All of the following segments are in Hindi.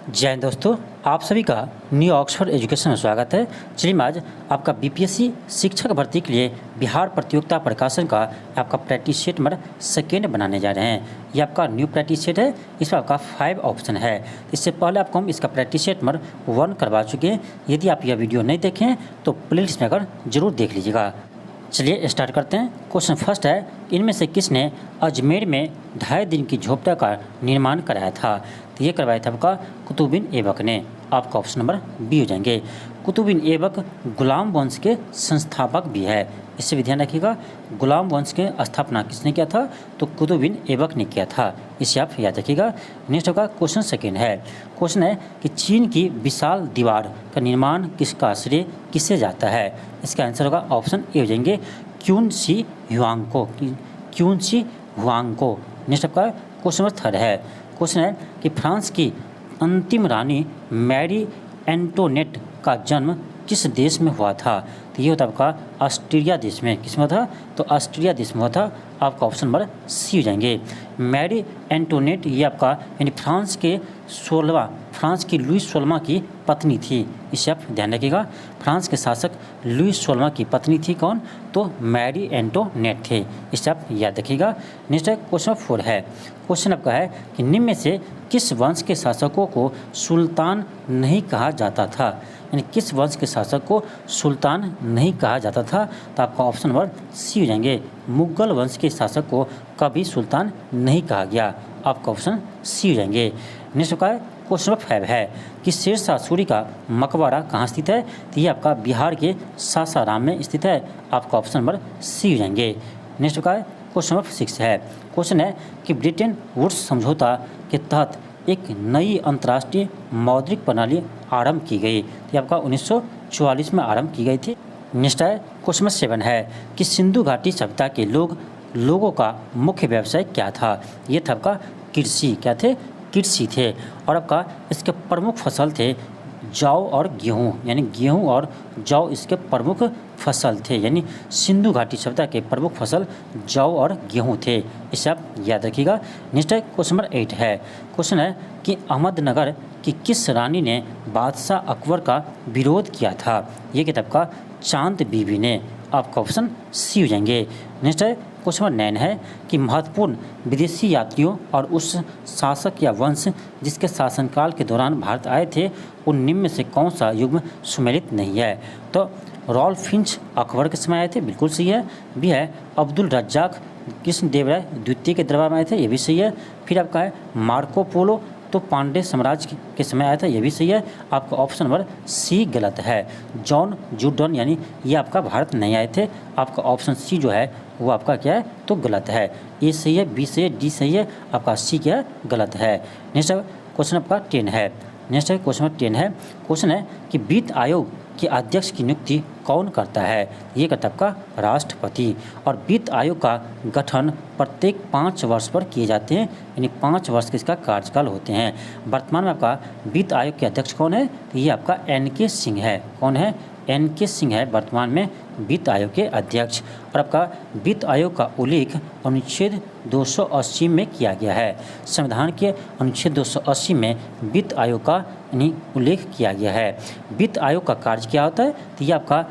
जय हिंद दोस्तों, आप सभी का न्यू ऑक्सफोर्ड एजुकेशन में स्वागत है। चलिए आज आपका बीपीएससी शिक्षक भर्ती के लिए बिहार प्रतियोगिता प्रकाशन का आपका प्रैक्टिस सेट नंबर 2 बनाने जा रहे हैं। ये आपका न्यू प्रैक्टिस सेट है, इसमें आपका 5 ऑप्शन है। इससे पहले आपको हम इसका प्रैक्टिस सेट नंबर 1 करवा चुके हैं। यदि आप यह वीडियो नहीं देखें तो प्लेलिस्ट में आकर जरूर देख लीजिएगा। चलिए स्टार्ट करते हैं। क्वेश्चन फर्स्ट है, इनमें से किसने अजमेर में 2.5 दिन की झोपड़ा का निर्माण कराया था? तो ये करवाया था आपका कुतुबुद्दीन ऐबक ने। आपका ऑप्शन नंबर बी हो जाएंगे। कुतुबुद्दीन ऐबक गुलाम वंश के संस्थापक भी है, इससे भी ध्यान रखिएगा। गुलाम वंश के स्थापना किसने किया था? तो कुतुबुद्दीन ऐबक ने किया था, इसे आप याद रखिएगा। नेक्स्ट होगा क्वेश्चन सेकेंड है। क्वेश्चन है कि चीन की विशाल दीवार का निर्माण किसका श्रेय किसे जाता है? इसका आंसर होगा ऑप्शन ए हो जाएंगे क्यून शी हुआंग को। नेक्स्ट आपका क्वेश्चन नंबर थर्ड है। क्वेश्चन है कि फ्रांस की अंतिम रानी मैरी एंटोनेट का जन्म किस देश में हुआ था? तो ये होता आपका ऑस्ट्रिया देश में। किस में था? तो ऑस्ट्रिया देश में हुआ था। आपका ऑप्शन नंबर सी हो जाएंगे। मैरी एंटोनेट ये आपका यानी फ्रांस की लुई 16वां की पत्नी थी, इसे आप ध्यान रखिएगा। फ्रांस के शासक लुई 16वां की पत्नी थी कौन? तो मैरी एंटोनेट थे, इसे आप याद रखिएगा। नेक्स्ट है क्वेश्चन 4 है। क्वेश्चन आपका है कि निम्न में से किस वंश के शासकों को सुल्तान नहीं कहा जाता था? यानी किस वंश के शासक को सुल्तान नहीं कहा जाता था? तो आपका ऑप्शन नंबर सी हो जाएंगे। मुगल वंश के शासक को कभी सुल्तान नहीं कहा गया। आपका ऑप्शन सी हो जाएंगे। नेक्स्ट का क्वेश्चन नंबर 5 है कि शेरशाह सूरी का मकबरा कहाँ स्थित है? तो ये आपका बिहार के सासाराम में स्थित है। आपका ऑप्शन नंबर सी हो जाएंगे। नेक्स्ट का क्वेश्चन नंबर 6 है। क्वेश्चन है कि ब्रिटेन वुड्स समझौता के तहत एक नई अंतर्राष्ट्रीय मौद्रिक प्रणाली आरंभ की गई। तो आपका 1944 में आरंभ की गई थी। नेक्स्ट है क्वेश्चन नंबर 7 है कि सिंधु घाटी सभ्यता के लोगों का मुख्य व्यवसाय क्या था? ये था आपका कृषि। क्या थे? कृषि थे। और आपका इसके प्रमुख फसल थे जौ और गेहूँ, यानी गेहूँ और जौ इसके प्रमुख फसल थे। यानी सिंधु घाटी सभ्यता के प्रमुख फसल जौ और गेहूँ थे, इसे आप याद रखिएगा। नेक्स्ट है क्वेश्चन नंबर 8 है। क्वेश्चन है कि अहमदनगर की किस रानी ने बादशाह अकबर का विरोध किया था? ये किताब का चांद बीबी ने। आपका ऑप्शन सी हो जाएंगे। नेक्स्ट है क्वेश्चन नंबर 9 है कि महत्वपूर्ण विदेशी यात्रियों और उस शासक या वंश जिसके शासनकाल के दौरान भारत आए थे उन निम्न में से कौन सा युग्म सुमेलित नहीं है? तो रॉल्फ फिंच अकबर के समय आए थे, बिल्कुल सही है। भी है अब्दुल रज्जाक कृष्णदेवराय द्वितीय के दरबार में आए थे, ये भी सही है। फिर आपका है मार्को पोलो तो पांडे साम्राज्य के समय आया था, ये भी सही है। आपका ऑप्शन नंबर सी गलत है। जॉन जूडन यानी ये आपका भारत नहीं आए थे। आपका ऑप्शन सी जो है वो आपका क्या है? तो गलत है। ए सही है, बी सही है, डी सही है, आपका सी क्या है? गलत है। नेक्स्ट क्वेश्चन आपका 10 है। नेक्स्ट है क्वेश्चन 10 है। क्वेश्चन है कि वित्त आयोग के अध्यक्ष की नियुक्ति कौन करता है? ये करता है आपका राष्ट्रपति। और वित्त आयोग का गठन प्रत्येक 5 वर्ष पर किए जाते हैं, यानी 5 वर्ष के इसका कार्यकाल होते हैं। वर्तमान में आपका वित्त आयोग के अध्यक्ष कौन है? तो ये आपका NK सिंह है। कौन है? NK सिंह है वर्तमान में वित्त आयोग के अध्यक्ष। और आपका वित्त आयोग का उल्लेख अनुच्छेद 280 में किया गया है। संविधान के अनुच्छेद 280 में वित्त आयोग का उल्लेख किया गया है। वित्त आयोग का कार्य क्या होता है? तो ये आपका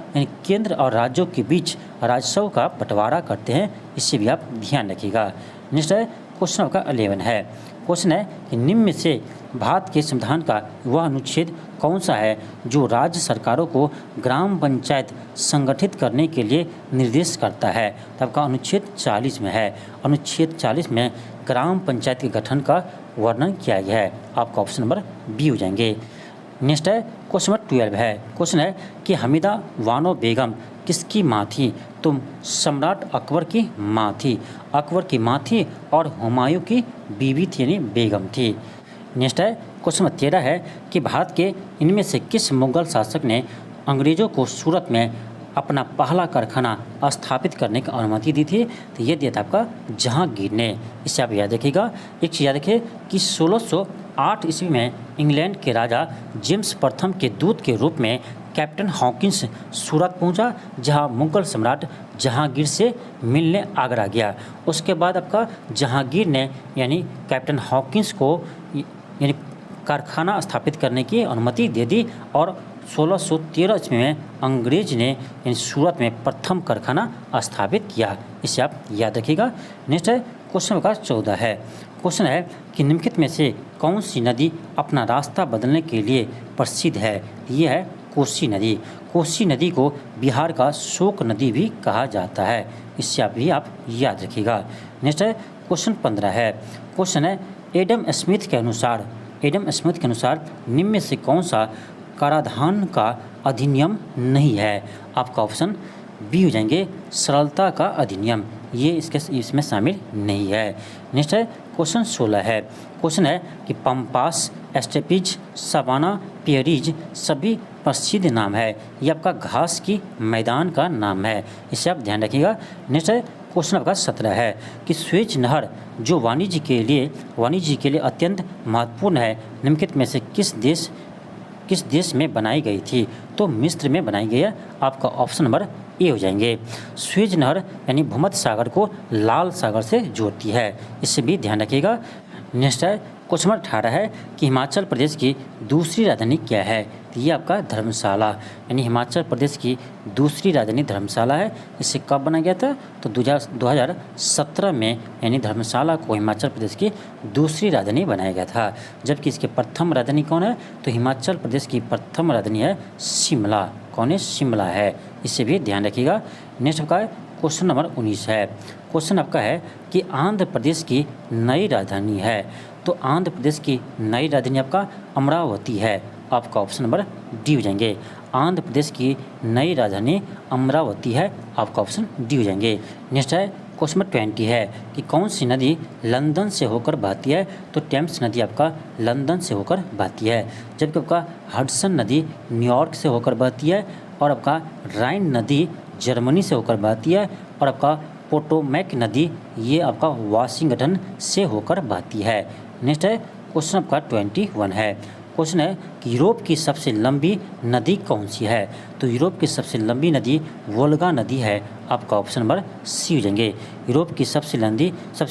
केंद्र और राज्यों के बीच राजस्व का बंटवारा करते हैं, इससे भी आप ध्यान रखिएगा। नेक्स्ट है क्वेश्चन आपका 11 है। क्वेश्चन है कि निम्न में से भारत के संविधान का वह अनुच्छेद कौन सा है जो राज्य सरकारों को ग्राम पंचायत संगठित करने के लिए निर्देश करता है? तो आपका अनुच्छेद 40 में है। अनुच्छेद 40 में ग्राम पंचायत के गठन का वर्णन किया गया है। आपका ऑप्शन नंबर बी हो जाएंगे। नेक्स्ट है क्वेश्चन नंबर 12 है। क्वेश्चन है कि हमीदा बानो बेगम किसकी माँ थी? तो सम्राट अकबर की माँ थी। अकबर की माँ थी और हुमायूं की बीवी थी, यानी बेगम थी। नेक्स्ट है क्वेश्चन नंबर 13 है कि भारत के इनमें से किस मुगल शासक ने अंग्रेजों को सूरत में अपना पहला कारखाना स्थापित करने की अनुमति दी थी? तो ये दिया था आपका जहांगीर ने। इसे आप याद रखिएगा। एक चीज़ याद रखिए कि 1608 ईस्वी में इंग्लैंड के राजा जेम्स प्रथम के दूत के रूप में कैप्टन हॉकिंस सूरत पहुंचा, जहां मुगल सम्राट जहांगीर से मिलने आगरा गया। उसके बाद आपका जहांगीर ने यानी कैप्टन हॉकिंस को यानी कारखाना स्थापित करने की अनुमति दे दी और 1613 ईस्वी में अंग्रेज ने इन सूरत में प्रथम कारखाना स्थापित किया। इसे आप याद रखिएगा। नेक्स्ट है क्वेश्चन नंबर 14 है। क्वेश्चन है कि निम्नलिखित में से कौन सी नदी अपना रास्ता बदलने के लिए प्रसिद्ध है? ये है कोसी नदी। कोसी नदी को बिहार का शोक नदी भी कहा जाता है। इससे आप भी आप याद रखिएगा। नेक्स्ट है क्वेश्चन 15 है। क्वेश्चन है एडम स्मिथ के अनुसार निम्न में से कौन सा कराधान का अधिनियम नहीं है? आपका ऑप्शन बी हो जाएंगे सरलता का अधिनियम, ये इसमें शामिल नहीं है। नेक्स्ट है क्वेश्चन 16 है। क्वेश्चन है कि पंपास, एस्टेपिज, सवाना, पियरीज सभी प्रसिद्ध नाम है। ये आपका घास की मैदान का नाम है। इसे आप ध्यान रखिएगा। नेक्स्ट है क्वेश्चन आपका 17 है कि स्वेज नहर जो वाणिज्य के लिए अत्यंत महत्वपूर्ण है, निम्नलिखित में से किस देश में बनाई गई थी? तो मिस्र में बनाई गई है। आपका ऑप्शन नंबर ए हो जाएंगे। स्वेज नहर यानी भूमध्य सागर को लाल सागर से जोड़ती है। इससे भी ध्यान रखिएगा। नेक्स्ट है क्वेश्चन नंबर 18 है कि हिमाचल प्रदेश की दूसरी राजधानी क्या है? तो ये आपका धर्मशाला, यानी हिमाचल प्रदेश की दूसरी राजधानी धर्मशाला है। इसे कब बनाया गया था? तो 2017 में यानी धर्मशाला को हिमाचल प्रदेश की दूसरी राजधानी बनाया गया था। जबकि इसकी प्रथम राजधानी कौन है? तो हिमाचल प्रदेश की प्रथम राजधानी है शिमला। कौन है? शिमला है। इससे भी ध्यान रखिएगा। नेक्स्ट आपका क्वेश्चन नंबर 19 है। क्वेश्चन आपका है कि आंध्र प्रदेश की नई राजधानी है। तो आंध्र प्रदेश की नई राजधानी आपका अमरावती है। आपका ऑप्शन नंबर डी हो जाएंगे। आंध्र प्रदेश की नई राजधानी अमरावती है। आपका ऑप्शन डी हो जाएंगे। नेक्स्ट है क्वेश्चन नंबर 20 है कि कौन सी नदी लंदन से होकर बहती है? तो टेम्स नदी आपका लंदन से होकर बहती है। जबकि आपका हडसन नदी न्यूयॉर्क से होकर बहती है और आपका राइन नदी जर्मनी से होकर बहती है और आपका पोटोमैक नदी ये आपका वाशिंगटन से होकर बहती है। नेक्स्ट है क्वेश्चन आपका 21 है। क्वेश्चन है कि यूरोप की सबसे लंबी नदी कौन सी है? तो यूरोप की सबसे लंबी नदी वोल्गा नदी है। आपका ऑप्शन नंबर सी हो जाएंगे। यूरोप की सबसे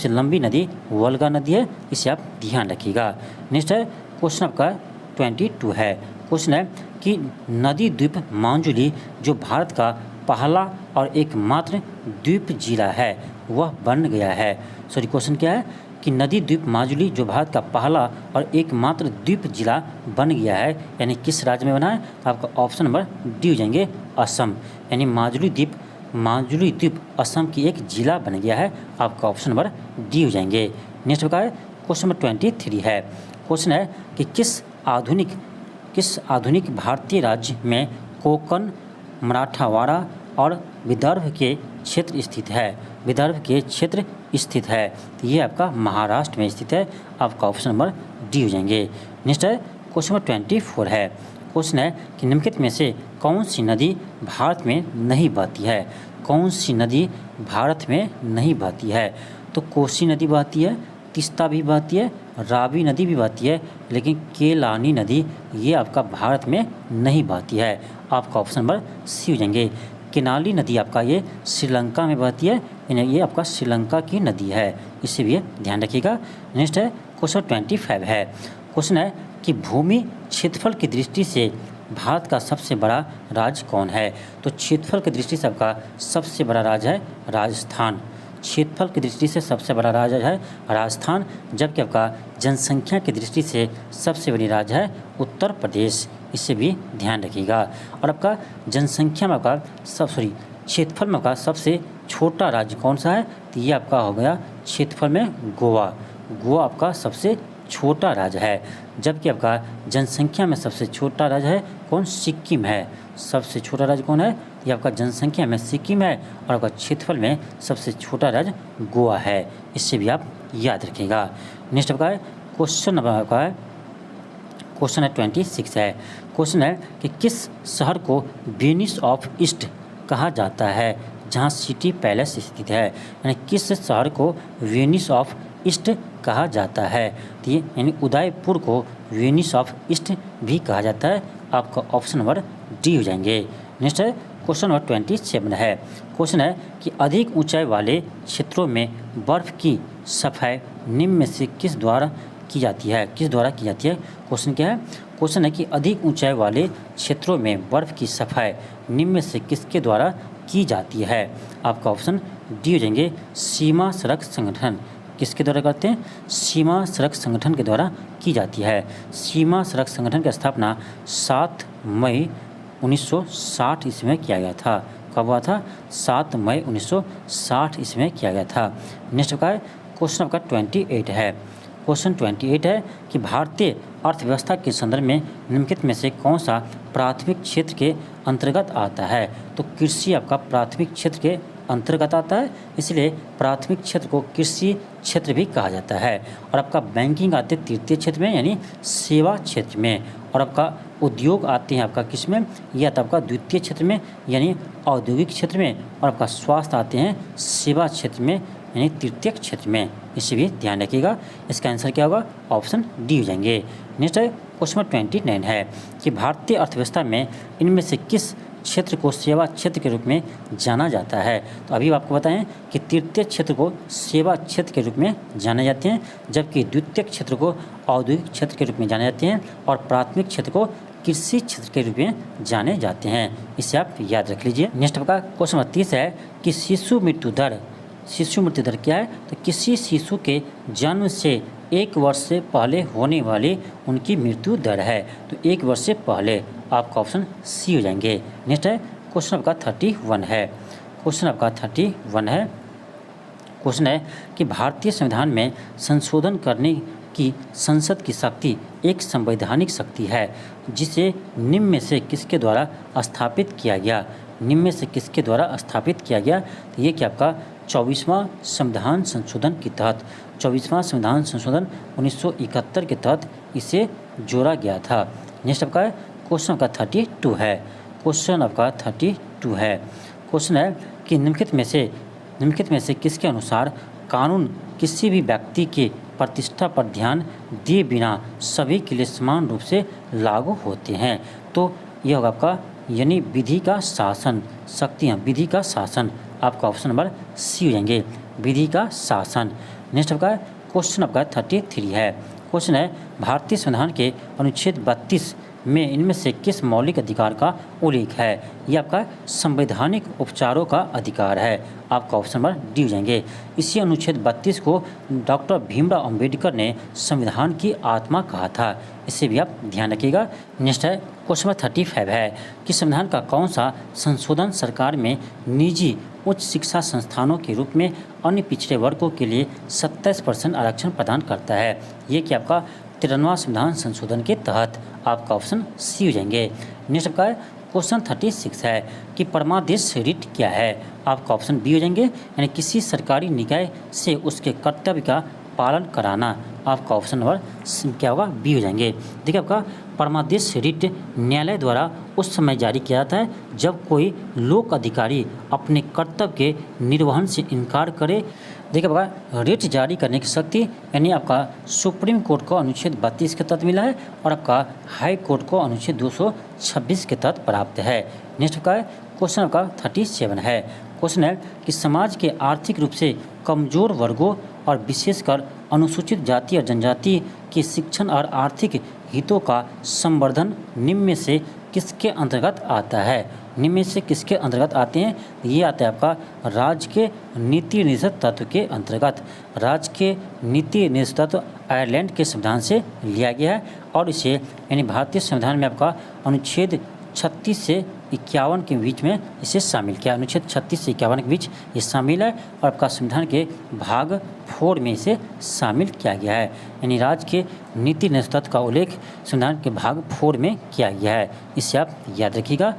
लंबी नदी वोल्गा नदी है। इसे आप ध्यान रखिएगा। नेक्स्ट है क्वेश्चन आपका 22 है। क्वेश्चन है कि नदी द्वीप मांजुली जो भारत का पहला और एकमात्र द्वीप जिला है वह बन गया है। सॉरी क्वेश्चन क्या है कि नदी द्वीप माजुली जो भारत का पहला और एकमात्र द्वीप जिला बन गया है, यानी किस राज्य में बना है? आपका ऑप्शन नंबर डी हो जाएंगे असम, यानी माजुली द्वीप असम की एक जिला बन गया है। आपका ऑप्शन नंबर डी हो जाएंगे। नेक्स्ट का क्वेश्चन नंबर 23 है। क्वेश्चन है कि किस आधुनिक भारतीय राज्य में कोंकण, मराठवाड़ा और विदर्भ के क्षेत्र स्थित है? तो ये आपका महाराष्ट्र में स्थित है। आपका ऑप्शन नंबर डी हो जाएंगे। नेक्स्ट है क्वेश्चन नंबर 24 है। क्वेश्चन है कि निम्नलिखित में से कौन सी नदी भारत में नहीं बहती है? कौन सी नदी भारत में नहीं बहती है? तो कोसी नदी बहती है, तीस्ता भी बहती है, रावी नदी भी बहती है, लेकिन केलानी नदी ये आपका भारत में नहीं बहती है। आपका ऑप्शन नंबर सी हो जाएंगे। केनाली नदी आपका ये श्रीलंका में बहती है, ये आपका श्रीलंका की नदी है। इससे भी ध्यान रखिएगा। नेक्स्ट है क्वेश्चन 25 है। क्वेश्चन है कि भूमि क्षेत्रफल की दृष्टि से भारत का सबसे बड़ा राज्य कौन है? तो क्षेत्रफल की दृष्टि से आपका सबसे बड़ा राज्य है राजस्थान। क्षेत्रफल की दृष्टि से सबसे बड़ा राज्य है राजस्थान, जबकि आपका जनसंख्या की दृष्टि से सबसे बड़ी राज्य है उत्तर प्रदेश। इससे भी ध्यान रखिएगा। और आपका जनसंख्या में आपका क्षेत्रफल में आपका सबसे छोटा राज्य कौन सा है? तो ये आपका हो गया क्षेत्रफल में गोवा आपका सबसे छोटा राज्य है। जबकि आपका जनसंख्या में सबसे छोटा राज्य है कौन? सिक्किम है। सबसे छोटा राज्य कौन है? ये आपका जनसंख्या में सिक्किम है और आपका क्षेत्रफल में सबसे छोटा राज्य गोवा है। इससे भी आप याद रखिएगा। नेक्स्ट आपका क्वेश्चन नंबर आपका है क्वेश्चन है 26 है। क्वेश्चन है कि किस शहर को वेनिस ऑफ ईस्ट कहा जाता है जहाँ सिटी पैलेस स्थित है? यानी किस शहर को वेनिस ऑफ ईस्ट कहा जाता है? तो ये यानी उदयपुर को वेनिस ऑफ ईस्ट भी कहा जाता है। आपका ऑप्शन नंबर डी हो जाएंगे। नेक्स्ट है क्वेश्चन नंबर 27 है। क्वेश्चन है कि अधिक ऊंचाई वाले क्षेत्रों में बर्फ़ की सफाई निम्न में से किस द्वारा की जाती है? किस द्वारा की जाती है? क्वेश्चन क्या है? क्वेश्चन है कि अधिक ऊंचाई वाले क्षेत्रों में बर्फ़ की सफाई निम्न में से किसके द्वारा की जाती है? आपका ऑप्शन डी हो जाएंगे सीमा सड़क संगठन। किसके द्वारा करते हैं? सीमा सड़क संगठन के द्वारा की जाती है। सीमा सड़क संगठन की स्थापना 7 मई 1960 ईस्वी में किया गया था। कब हुआ था? 7 मई 1960 ईस्वी में किया गया था। नेक्स्ट आपका क्वेश्चन आपका 28 है। क्वेश्चन 28 है कि भारतीय अर्थव्यवस्था के संदर्भ में निम्नलिखित में से कौन सा प्राथमिक क्षेत्र के अंतर्गत आता है? तो कृषि आपका प्राथमिक क्षेत्र के अंतर्गत आता है, इसलिए प्राथमिक क्षेत्र को कृषि क्षेत्र भी कहा जाता है। और आपका बैंकिंग आते हैं तृतीय क्षेत्र में यानी सेवा क्षेत्र में, और आपका उद्योग आते हैं आपका किस में? या तो आपका द्वितीय क्षेत्र में यानी औद्योगिक क्षेत्र में, और आपका स्वास्थ्य आते हैं सेवा क्षेत्र में यानी तृतीय क्षेत्र में। इसे भी ध्यान रखिएगा। इसका आंसर क्या होगा? ऑप्शन डी हो जाएंगे। नेक्स्ट है क्वेश्चन 29 है कि भारतीय अर्थव्यवस्था में इनमें से किस क्षेत्र को सेवा क्षेत्र के रूप में जाना जाता है? तो अभी आपको बताएं कि तृतीय क्षेत्र को सेवा क्षेत्र के रूप में जाने जाते हैं, जबकि द्वितीय क्षेत्र को औद्योगिक क्षेत्र के रूप में जाने जाते हैं, और प्राथमिक क्षेत्र को कृषि क्षेत्र के रूप में जाने जाते हैं। इसे आप याद रख लीजिए। नेक्स्ट आपका क्वेश्चन 32 है कि शिशु मृत्यु दर क्या है? तो किसी शिशु के जन्म से 1 वर्ष से पहले होने वाली उनकी मृत्यु दर है। तो 1 वर्ष से पहले आपका ऑप्शन सी हो जाएंगे। नेक्स्ट है क्वेश्चन आपका 31 है। क्वेश्चन आपका 31 है। क्वेश्चन है कि भारतीय संविधान में संशोधन करने की संसद की शक्ति एक संवैधानिक शक्ति है, जिसे निम्न में से किसके द्वारा स्थापित किया गया? निम्न में से किसके द्वारा स्थापित किया गया? तो ये कि आपका 24वां संविधान संशोधन के तहत, 24वां संविधान संशोधन 1971 के तहत इसे जोड़ा गया था। नेक्स्ट आपका क्वेश्चन आपका 32 है। क्वेश्चन आपका 32 है। क्वेश्चन है कि निम्नलिखित में से किसके अनुसार कानून किसी भी व्यक्ति के प्रतिष्ठा पर ध्यान दिए बिना सभी के लिए समान रूप से लागू होते हैं? तो यह होगा आपका यानी विधि का शासन, शक्तियाँ, विधि का शासन। आपका ऑप्शन नंबर सी हो जाएंगे, विधि का शासन। नेक्स्ट आपका क्वेश्चन आपका 33 है। क्वेश्चन है भारतीय संविधान के अनुच्छेद 32 में इनमें से किस मौलिक अधिकार का उल्लेख है? यह आपका संवैधानिक उपचारों का अधिकार है। आपका ऑप्शन नंबर डी हो जाएंगे। इसी अनुच्छेद 32 को डॉक्टर भीमराव अंबेडकर ने संविधान की आत्मा कहा था। इसे भी आप ध्यान रखिएगा। नेक्स्ट है क्वेश्चन नंबर 35 है कि संविधान का कौन सा संशोधन सरकार में निजी उच्च शिक्षा संस्थानों के रूप में अन्य पिछड़े वर्गों के लिए 27% आरक्षण प्रदान करता है? ये कि आपका 53वां संविधान संशोधन के तहत। आपका ऑप्शन सी हो जाएंगे। नेक्स्ट आपका क्वेश्चन 36 है कि परमादेश रिट क्या है? आपका ऑप्शन बी हो जाएंगे, यानी किसी सरकारी निकाय से उसके कर्तव्य का पालन कराना। आपका ऑप्शन नंबर क्या होगा? बी हो जाएंगे। देखिए आपका परमादेश रिट न्यायालय द्वारा उस समय जारी किया जाता है जब कोई लोक अधिकारी अपने कर्तव्य के निर्वहन से इनकार करे। देखिए आपका रिट जारी करने की शक्ति यानी आपका सुप्रीम कोर्ट को अनुच्छेद 32 के तहत मिला है, और आपका हाई कोर्ट को अनुच्छेद 226 के तहत प्राप्त है। नेक्स्ट का क्वेश्चन आपका 37 है। क्वेश्चन है कि समाज के आर्थिक रूप से कमजोर वर्गों और विशेषकर अनुसूचित जाति और जनजाति के शिक्षण और आर्थिक हितों का संवर्धन निम्न में से किसके अंतर्गत आता है? निम्न में से किसके अंतर्गत आते हैं? ये आता है आपका राज्य के नीति निर्देशक तत्व के अंतर्गत। राज्य के नीति निर्देशक तत्व आयरलैंड के संविधान से लिया गया है, और इसे यानी भारतीय संविधान में आपका अनुच्छेद 36 से 51 के बीच में इसे शामिल किया। अनुच्छेद 36 से 51 के बीच ये शामिल है, और आपका संविधान के भाग 4 में इसे शामिल किया गया है। यानी राज्य के नीति निर्देशक तत्व का उल्लेख संविधान के भाग 4 में किया गया है। इसे आप याद रखिएगा।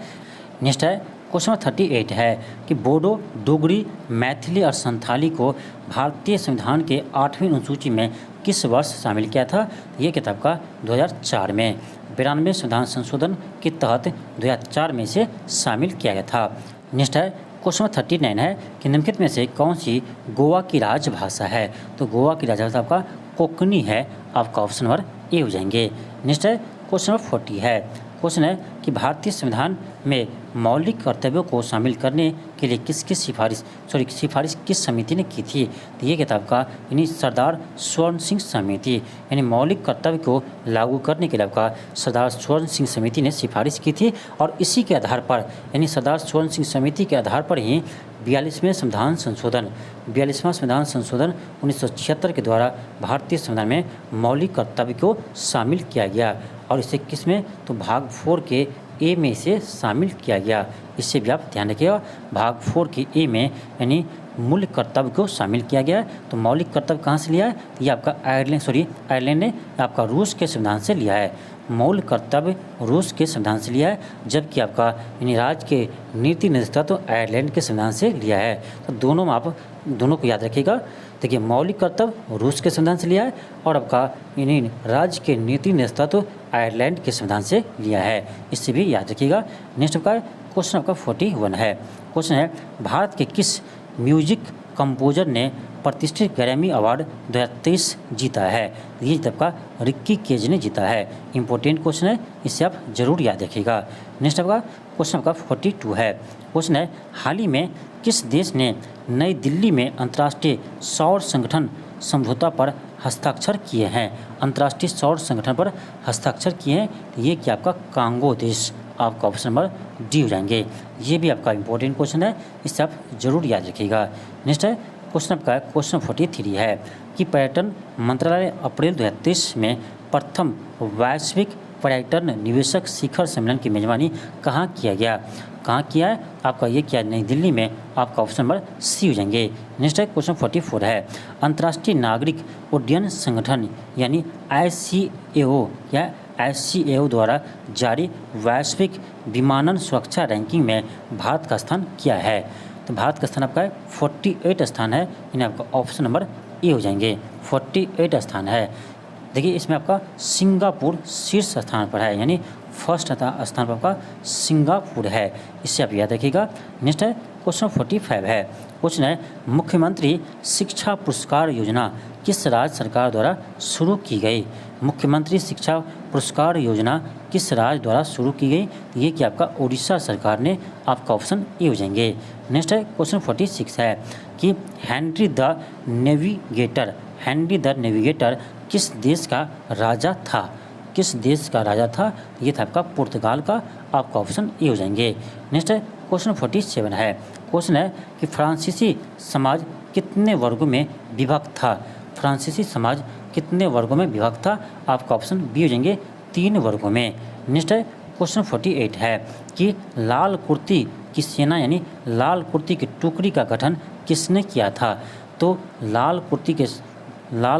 नेक्स्ट है क्वेश्चन 38 है कि बोडो, डोगरी, मैथिली और संथाली को भारतीय संविधान के 8वीं अनुसूची में किस वर्ष शामिल किया था? ये किताब का 2004 में 92 संविधान संशोधन के तहत 2004 में इसे शामिल किया गया था। नेक्स्ट है क्वेश्चन 39 है कि निम्नलिखित में से कौन सी गोवा की राजभाषा है? तो गोवा की राजभाषा आपका कोंकणी है। आपका ऑप्शन नंबर ए हो जाएंगे। नेक्स्ट है क्वेश्चन नंबर 40 है। क्वेश्चन है कि भारतीय संविधान में मौलिक कर्तव्यों को शामिल करने के लिए सिफारिश किस समिति ने की थी? तो ये किताब का यानी सरदार स्वर्ण सिंह समिति, यानी मौलिक कर्तव्य को लागू करने के लिए आपका सरदार स्वर्ण सिंह समिति ने सिफारिश की थी। और इसी के आधार पर यानी सरदार स्वर्ण सिंह समिति के आधार पर ही 42वां संविधान संशोधन 1976 के द्वारा भारतीय संविधान में मौलिक कर्तव्य को शामिल किया गया। और इसे किस में? तो भाग 4 के ए में इसे शामिल किया गया। इससे भी आप ध्यान रखिएगा, भाग 4 के ए में यानी मूल कर्तव्य को शामिल किया गया है। तो मौलिक कर्तव्य कहाँ से लिया है? ये आपका आयरलैंड ने आपका रूस के संविधान से लिया है। मौलिक कर्तव्य रूस के संविधान से लिया है, जबकि आपका यानी राज्य के नीति निर्देशिका तो आयरलैंड के संविधान से लिया है। तो दोनों में आप दोनों को याद रखिएगा। देखिए, मौलिक कर्तव्य रूस के संविधान से लिया है और आपका यानी राज्य के नीति निर्देशिका तो आयरलैंड के संविधान से लिया है। इससे भी याद रखिएगा। नेक्स्ट आपका क्वेश्चन आपका 41 है। क्वेश्चन है, भारत के किस म्यूजिक कंपोजर ने प्रतिष्ठित ग्रैमी अवार्ड 2023 जीता है? ये आपका रिक्की केज ने जीता है। इंपॉर्टेंट क्वेश्चन है, इसे आप जरूर याद रखिएगा। नेक्स्ट आपका क्वेश्चन आपका 42 है। क्वेश्चन है, हाल ही में किस देश ने नई दिल्ली में अंतर्राष्ट्रीय सौर संगठन समझौता पर हस्ताक्षर किए हैं? अंतर्राष्ट्रीय सौर संगठन पर हस्ताक्षर किए हैं, तो ये क्या आपका कांगो देश, आपका ऑप्शन नंबर डी हो जाएंगे। ये भी आपका इंपॉर्टेंट क्वेश्चन है, इसे आप जरूर याद रखिएगा। नेक्स्ट है क्वेश्चन आपका क्वेश्चन 43 है कि पर्यटन मंत्रालय अप्रैल 2023 में प्रथम वैश्विक पर्यटन निवेशक शिखर सम्मेलन की मेजबानी कहाँ किया गया? कहाँ किया है? आपका ये किया नई दिल्ली में, आपका ऑप्शन नंबर सी हो जाएंगे। नेक्स्ट है क्वेश्चन 44 है, अंतर्राष्ट्रीय नागरिक उड्डयन संगठन यानी ICAO द्वारा जारी वैश्विक विमानन सुरक्षा रैंकिंग में भारत का स्थान क्या है? तो भारत का स्थान आपका 48 स्थान है, यानी आपका ऑप्शन नंबर ए हो जाएंगे। 48 स्थान है। देखिए, इसमें आपका सिंगापुर शीर्ष स्थान पर है, यानी फर्स्ट स्थान पर आपका सिंगापुर है। इससे आप याद रखिएगा। नेक्स्ट है क्वेश्चन 45 है। क्वेश्चन है, मुख्यमंत्री शिक्षा पुरस्कार योजना किस राज्य सरकार द्वारा शुरू की गई? मुख्यमंत्री शिक्षा पुरस्कार योजना किस राज्य द्वारा शुरू की गई? ये कि आपका उड़ीसा सरकार ने, आपका ऑप्शन ए हो जाएंगे। नेक्स्ट है क्वेश्चन 46 है कि हेनरी द नेविगेटर किस देश का राजा था? किस देश का राजा था? ये था आपका पुर्तगाल का, आपका ऑप्शन ए हो जाएंगे। नेक्स्ट है क्वेश्चन 47 है। क्वेश्चन है कि फ्रांसीसी समाज कितने वर्गों में विभक्त था? फ्रांसीसी समाज कितने वर्गों में विभक्त था? आपका ऑप्शन बी हो जाएंगे, 3 वर्गों में। नेक्स्ट है क्वेश्चन 48 है कि लाल कुर्ती की सेना यानी लाल कुर्ती की टुकड़ी का गठन किसने किया था? तो लाल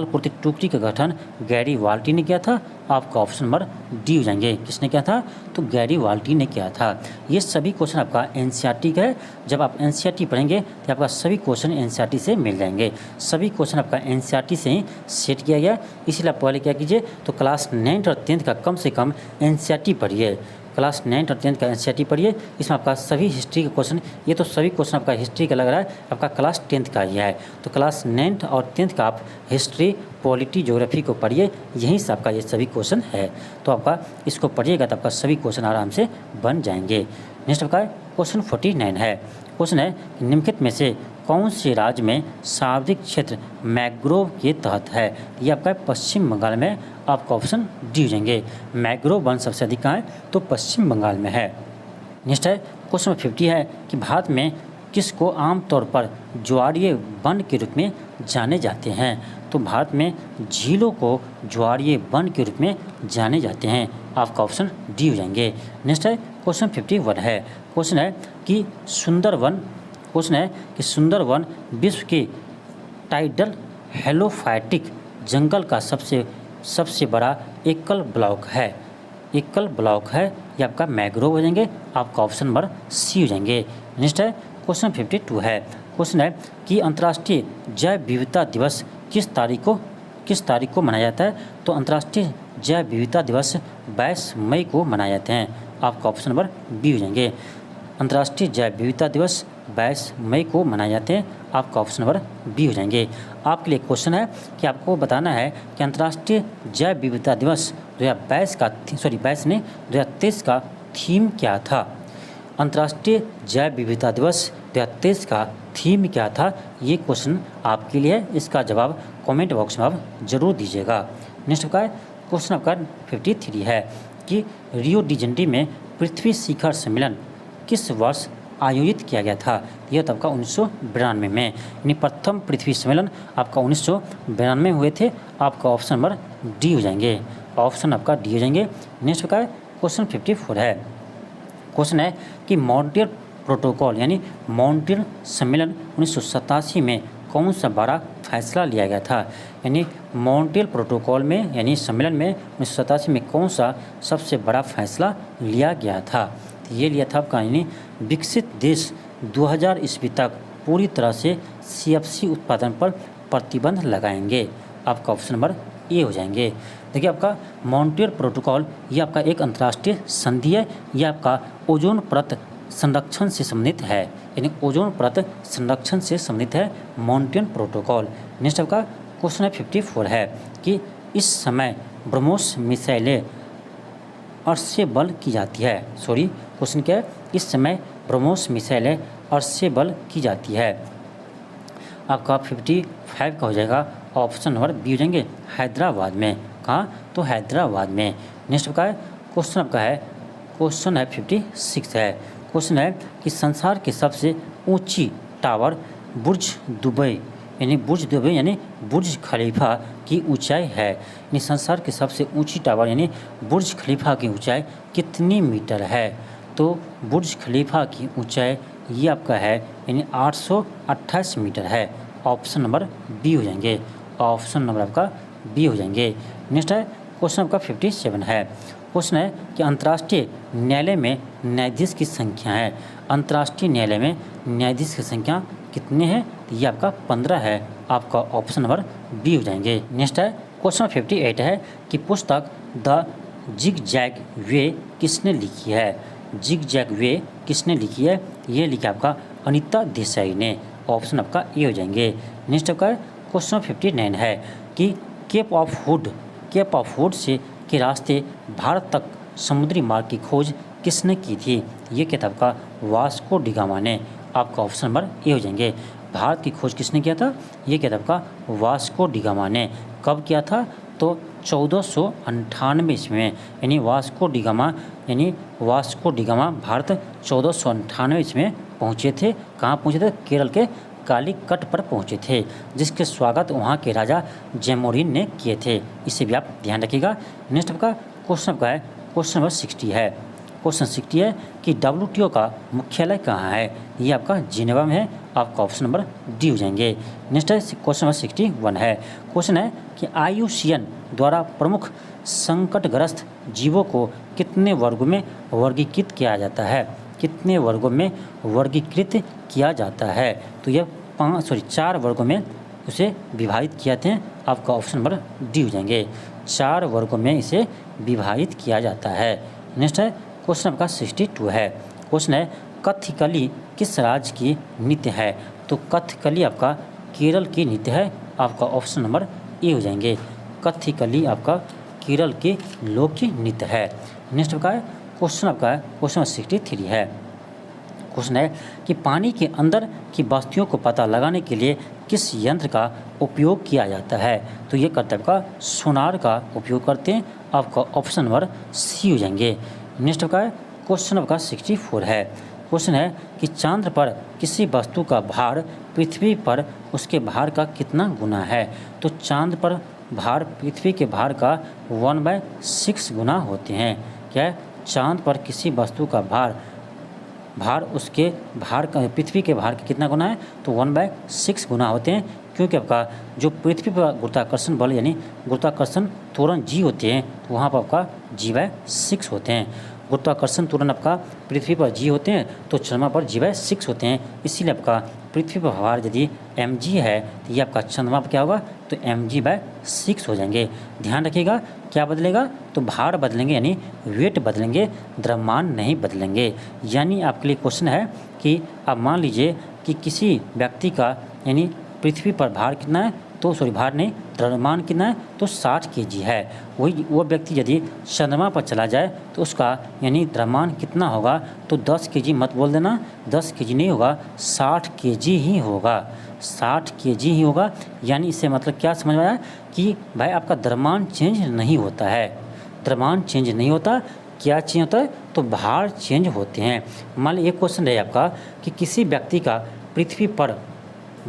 कुर्ती टुकड़ी का गठन गैरीवाल्टी ने किया था। आपका ऑप्शन नंबर डी हो जाएंगे। किसने किया था? तो गैरीवाल्टी ने किया था। ये सभी क्वेश्चन आपका एनसीईआरटी का है। जब आप एनसीईआरटी पढ़ेंगे तो आपका सभी क्वेश्चन एनसीईआरटी से मिल जाएंगे। सभी क्वेश्चन आपका एनसीईआरटी से ही सेट किया गया। इसीलिए आप पहले क्या कीजिए, तो क्लास 9 और 10 का कम से कम एनसीईआरटी पढ़िए। क्लास 9 और 10 का एनसीईआरटी पढ़िए। इसमें आपका सभी हिस्ट्री के क्वेश्चन, ये तो सभी क्वेश्चन आपका हिस्ट्री का लग रहा है, आपका क्लास 10 का ही है। तो क्लास 9 और 10 का आप हिस्ट्री, पॉलिटी, ज्योग्राफी को पढ़िए। यहीं से आपका ये सभी क्वेश्चन है। तो आपका इसको पढ़िएगा तो आपका सभी क्वेश्चन आराम से बन जाएंगे। नेक्स्ट आपका क्वेश्चन 49 है। क्वेश्चन है कि निम्नलिखित में से कौन से राज्य में सार्वजनिक क्षेत्र मैंग्रोव के तहत है? ये आपका पश्चिम बंगाल में, आपका ऑप्शन डी हो जाएंगे। मैंग्रोव वन सबसे अधिक कहाँ है? तो पश्चिम बंगाल में है। नेक्स्ट है क्वेश्चन 50 है कि भारत में किसको आमतौर पर ज्वारीय वन के रूप में जाने जाते हैं? तो भारत में झीलों को ज्वारीय वन के रूप में जाने जाते हैं। आपका ऑप्शन डी हो जाएंगे। नेक्स्ट है क्वेश्चन 51 है। क्वेश्चन है कि सुंदरवन विश्व के टाइडल हेलोफाइटिक जंगल का सबसे बड़ा एकल ब्लॉक है। ये आपका मैंग्रोव हो जाएंगे। आपका ऑप्शन नंबर सी हो जाएंगे। नेक्स्ट है क्वेश्चन 52 है। क्वेश्चन है कि अंतर्राष्ट्रीय जैव विविधता दिवस किस तारीख को मनाया जाता है? तो अंतर्राष्ट्रीय जैव विविधता दिवस 22 मई को मनाए जाते हैं। आपका ऑप्शन नंबर बी हो जाएंगे। अंतर्राष्ट्रीय जैव विविधता दिवस 22 मई को मनाए जाते हैं। आपका ऑप्शन नंबर बी हो जाएंगे। आपके लिए क्वेश्चन है कि आपको बताना है कि अंतर्राष्ट्रीय जैव विविधता दिवस 2023 का थीम क्या था? अंतर्राष्ट्रीय जैव विविधता दिवस 2023 का थीम क्या था? ये क्वेश्चन आपके लिए है। इसका जवाब कमेंट बॉक्स में आप जरूर दीजिएगा। नेक्स्ट आपका क्वेश्चन आपका 53 है कि रियो डी जेनेरो में पृथ्वी शिखर सम्मेलन किस वर्ष आयोजित किया गया था? यह तो आपका 1992 में, यानी प्रथम पृथ्वी सम्मेलन आपका 1992 में हुए थे। आपका ऑप्शन नंबर डी हो जाएंगे, ऑप्शन आपका डी हो जाएंगे। नेक्स्ट का क्वेश्चन 54 है। क्वेश्चन है कि मॉन्ट्रियल प्रोटोकॉल यानी मॉन्ट्रियल सम्मेलन 1987 में कौन सा बड़ा फैसला लिया गया था? यानी मॉन्ट्रियल प्रोटोकॉल में यानी सम्मेलन में 1987 में कौन सा सबसे बड़ा फैसला लिया गया था? ये लिया था आपका यानी विकसित देश 2000 ईस्वी तक पूरी तरह से CFC उत्पादन पर प्रतिबंध लगाएंगे। आपका ऑप्शन नंबर ए हो जाएंगे। देखिए आपका मॉन्ट्रियल प्रोटोकॉल ये आपका एक अंतर्राष्ट्रीय संधि है। यह आपका ओजोन परत संरक्षण से संबंधित है, यानी ओजोन परत संरक्षण से संबंधित है मॉन्ट्रियल प्रोटोकॉल। नेक्स्ट आपका क्वेश्चन 54 है कि इस समय ब्रह्मोस मिसाइलें अर्थ से बल की जाती है। क्वेश्चन क्या है? इस समय ब्रह्मोस मिसाइलें अर्थ से बल की जाती है। आपका 55 का हो जाएगा, ऑप्शन नंबर बी हो जाएंगे, हैदराबाद में। कहाँ? तो हैदराबाद में। नेक्स्ट आपका क्वेश्चन आपका है क्वेश्चन है 56 है। क्वेश्चन है कि संसार की सबसे ऊंची टावर बुर्ज दुबई यानी बुर्ज खलीफा की ऊंचाई है। यानी संसार की सबसे ऊंची टावर यानी बुर्ज खलीफा की ऊंचाई कितनी मीटर है? तो बुर्ज खलीफा की ऊंचाई ये आपका है यानी 828 मीटर है। ऑप्शन नंबर बी हो जाएंगे, ऑप्शन नंबर आपका बी हो जाएंगे। नेक्स्ट है क्वेश्चन आपका 57 है। क्वेश्चन है कि अंतर्राष्ट्रीय न्यायालय में न्यायाधीश की संख्या है। अंतर्राष्ट्रीय न्यायालय में न्यायाधीश की संख्या कितने हैं? तो ये आपका 15 है। आपका ऑप्शन नंबर बी हो जाएंगे। नेक्स्ट है क्वेश्चन 58 है कि पुस्तक द जिग-जैग वे किसने लिखी है? जिग-जैग वे किसने लिखी है? ये लिखा आपका अनीता देसाई ने। ऑप्शन आपका ए हो जाएंगे। नेक्स्ट आपका क्वेश्चन 59 है कि केप ऑफ हुड से के रास्ते भारत तक समुद्री मार्ग की खोज किसने की थी? ये किताब का वास्को डी गामा ने। आपका ऑप्शन नंबर ए हो जाएंगे। भारत की खोज किसने किया था? ये किताब का वास्को डी गामा ने। कब किया था? तो 1498 ईस्वी में, यानी वास्को डी गामा भारत 1498 ईस्वी में पहुँचे थे। कहाँ पहुँचे थे? केरल के कालीकट पर पहुँचे थे, जिसके स्वागत वहाँ के राजा जैमोरिन ने किए थे। इसे भी आप ध्यान रखिएगा। नेक्स्ट आपका क्वेश्चन आपका है क्वेश्चन नंबर 60 है। क्वेश्चन 60 है कि WTO का मुख्यालय कहाँ है? ये आपका जिनेवा में है। आपका ऑप्शन नंबर डी हो जाएंगे। नेक्स्ट है क्वेश्चन नंबर 61 है। क्वेश्चन है कि IUCN द्वारा प्रमुख संकटग्रस्त जीवों को कितने वर्गों में वर्गीकृत किया जाता है? कितने वर्गों में वर्गीकृत किया जाता है? तो यह 4 वर्गों में उसे विभाजित किया थे। आपका ऑप्शन नंबर डी हो जाएंगे। 4 वर्गों में इसे विभाजित किया जाता है। नेक्स्ट है क्वेश्चन आपका 62 है। क्वेश्चन है कथकली किस राज्य की नृत्य है? तो कथकली आपका केरल की नृत्य है। आपका ऑप्शन नंबर ए हो जाएंगे। कथकली आपका केरल के लोक नृत्य है। नेक्स्ट आपका क्वेश्चन 63 है। क्वेश्चन है कि पानी के अंदर की वस्तुओं को पता लगाने के लिए किस यंत्र का उपयोग किया जाता है? तो ये करते हैं आपका सोनार का उपयोग करते हैं। आपका ऑप्शन नंबर सी हो जाएंगे। नेक्स्ट आपका क्वेश्चन आपका 64 है। क्वेश्चन है कि चांद पर किसी वस्तु का भार पृथ्वी पर उसके भार का कितना गुना है? तो चांद पर भार पृथ्वी के भार का 1/6 गुना होते हैं। क्या है? चांद पर किसी वस्तु का भार उसके भार का पृथ्वी के भार का कितना गुना है? तो 1/6 गुना होते हैं, क्योंकि आपका जो पृथ्वी पर गुरुत्वाकर्षण बल यानी गुरुत्वाकर्षण त्वरण जी होते हैं, तो वहाँ पर आपका G/6 होते हैं। गुरुत्वाकर्षण त्वरण आपका पृथ्वी पर जी होते हैं, तो चंद्रमा पर G/6 होते हैं। इसीलिए आपका पृथ्वी पर भार यदि mg है तो ये आपका चंद्रमा पर क्या होगा? तो mg/6 हो जाएंगे। ध्यान रखिएगा क्या बदलेगा? तो भार बदलेंगे यानी वेट बदलेंगे, द्रव्यमान नहीं बदलेंगे। यानी आपके लिए क्वेश्चन है कि अब मान लीजिए कि किसी व्यक्ति का यानी पृथ्वी पर भार कितना है? तो सॉरी भार नहीं, द्रव्यमान कितना है तो 60 kg है। वही वो व्यक्ति यदि चंद्रमा पर चला जाए तो उसका यानी द्रव्यमान कितना होगा, तो 10 kg मत बोल देना, 10 kg नहीं होगा, 60 kg ही होगा, 60 kg ही होगा। यानी इससे मतलब क्या समझ में आया कि भाई आपका द्रव्यमान चेंज नहीं होता है, द्रव्यमान चेंज नहीं होता, क्या चेंज होता है तो भार चेंज होते हैं। मान लीजिए एक क्वेश्चन है आपका कि किसी व्यक्ति का पृथ्वी पर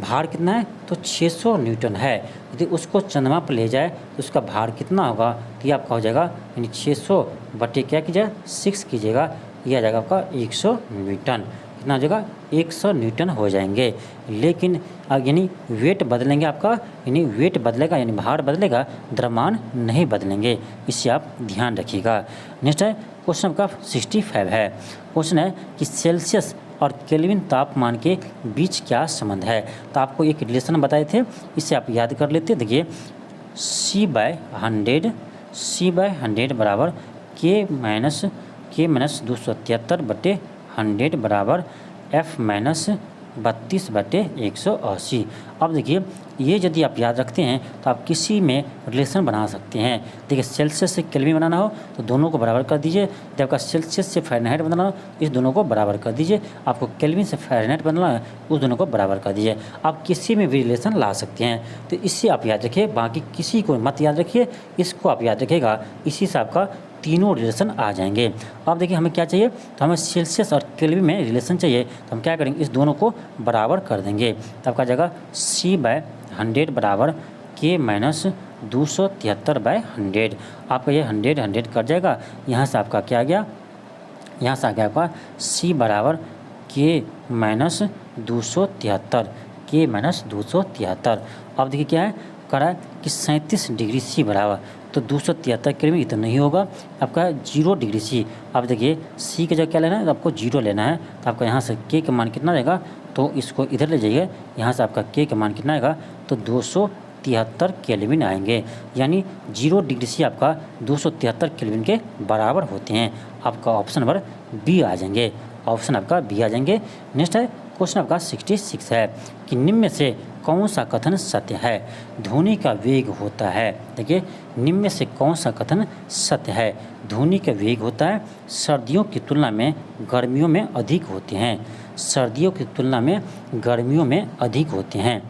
भार कितना है तो 600 न्यूटन है, यदि उसको चंद्रमा पर ले जाए तो उसका भार कितना होगा, तो ये आपका हो जाएगा यानी 600 बटे क्या कीजिएगा 6 कीजिएगा, ये आ जाएगा आपका 100 न्यूटन, कितना हो जाएगा 100 न्यूटन हो जाएंगे। लेकिन यानी वेट बदलेंगे आपका, यानी वेट बदलेगा यानी भार बदलेगा, द्रव्यमान नहीं बदलेंगे, इससे आप ध्यान रखिएगा। नेक्स्ट है क्वेश्चन आपका 65 है। क्वेश्चन है कि सेल्सियस और केल्विन तापमान के बीच क्या संबंध है। तो आपको एक रिलेशन बताए थे, इसे आप याद कर लेते। देखिए C/100 बराबर K- 273 बटे 100 बराबर F- 32 बटे 180। अब देखिए ये यदि आप याद रखते हैं तो आप किसी में रिलेशन बना सकते हैं। देखिए सेल्सियस से केल्विन बनाना हो तो दोनों को बराबर कर दीजिए, जब आपका सेल्सियस से फ़ारेनहाइट बनाना हो इस दोनों को बराबर कर दीजिए, आपको केल्विन से फ़ारेनहाइट बनाना है उस दोनों को बराबर कर दीजिए। आप किसी में भी रिलेशन ला सकते हैं, तो इससे आप याद रखिए, बाकी किसी को मत याद रखिए, इसको आप याद रखिएगा, इसी से आपका तीनों रिलेशन आ जाएंगे। अब देखिए हमें क्या चाहिए, तो हमें सेल्सियस और केल्विन में रिलेशन चाहिए, तो हम क्या करेंगे इस दोनों को बराबर कर देंगे, तो आपका जगह C/100 बराबर K- 273/100। आपका ये 100 कट जाएगा, यहाँ से आपका क्या आ गया, यहाँ से आ गया आपका C बराबर K- 273 अब देखिए क्या है करा है कि 37 डिग्री C बराबर, तो 273 केल्विन इतना नहीं होगा, आपका 0 डिग्री C। आप देखिए C की जगह क्या लेना है, तो आपको 0 लेना है, तो आपका यहाँ से K का मान कितना रहेगा, तो इसको इधर ले जाइए, यहाँ से आपका K का मान कितना आएगा, तो 273 केल्विन आएंगे, यानी 0 डिग्री C आपका 273 केल्विन के बराबर होते हैं। आपका ऑप्शन नंबर बी आ जाएंगे, ऑप्शन आपका बी आ जाएंगे। नेक्स्ट है क्वेश्चन आपका 66 है कि निम्न में से कौन सा कथन सत्य है। ध्वनि का वेग होता है, देखिए निम्न में से कौन सा कथन सत्य है। ध्वनि का वेग होता है सर्दियों की तुलना में गर्मियों में अधिक होते हैं, सर्दियों की तुलना में गर्मियों में अधिक होते हैं।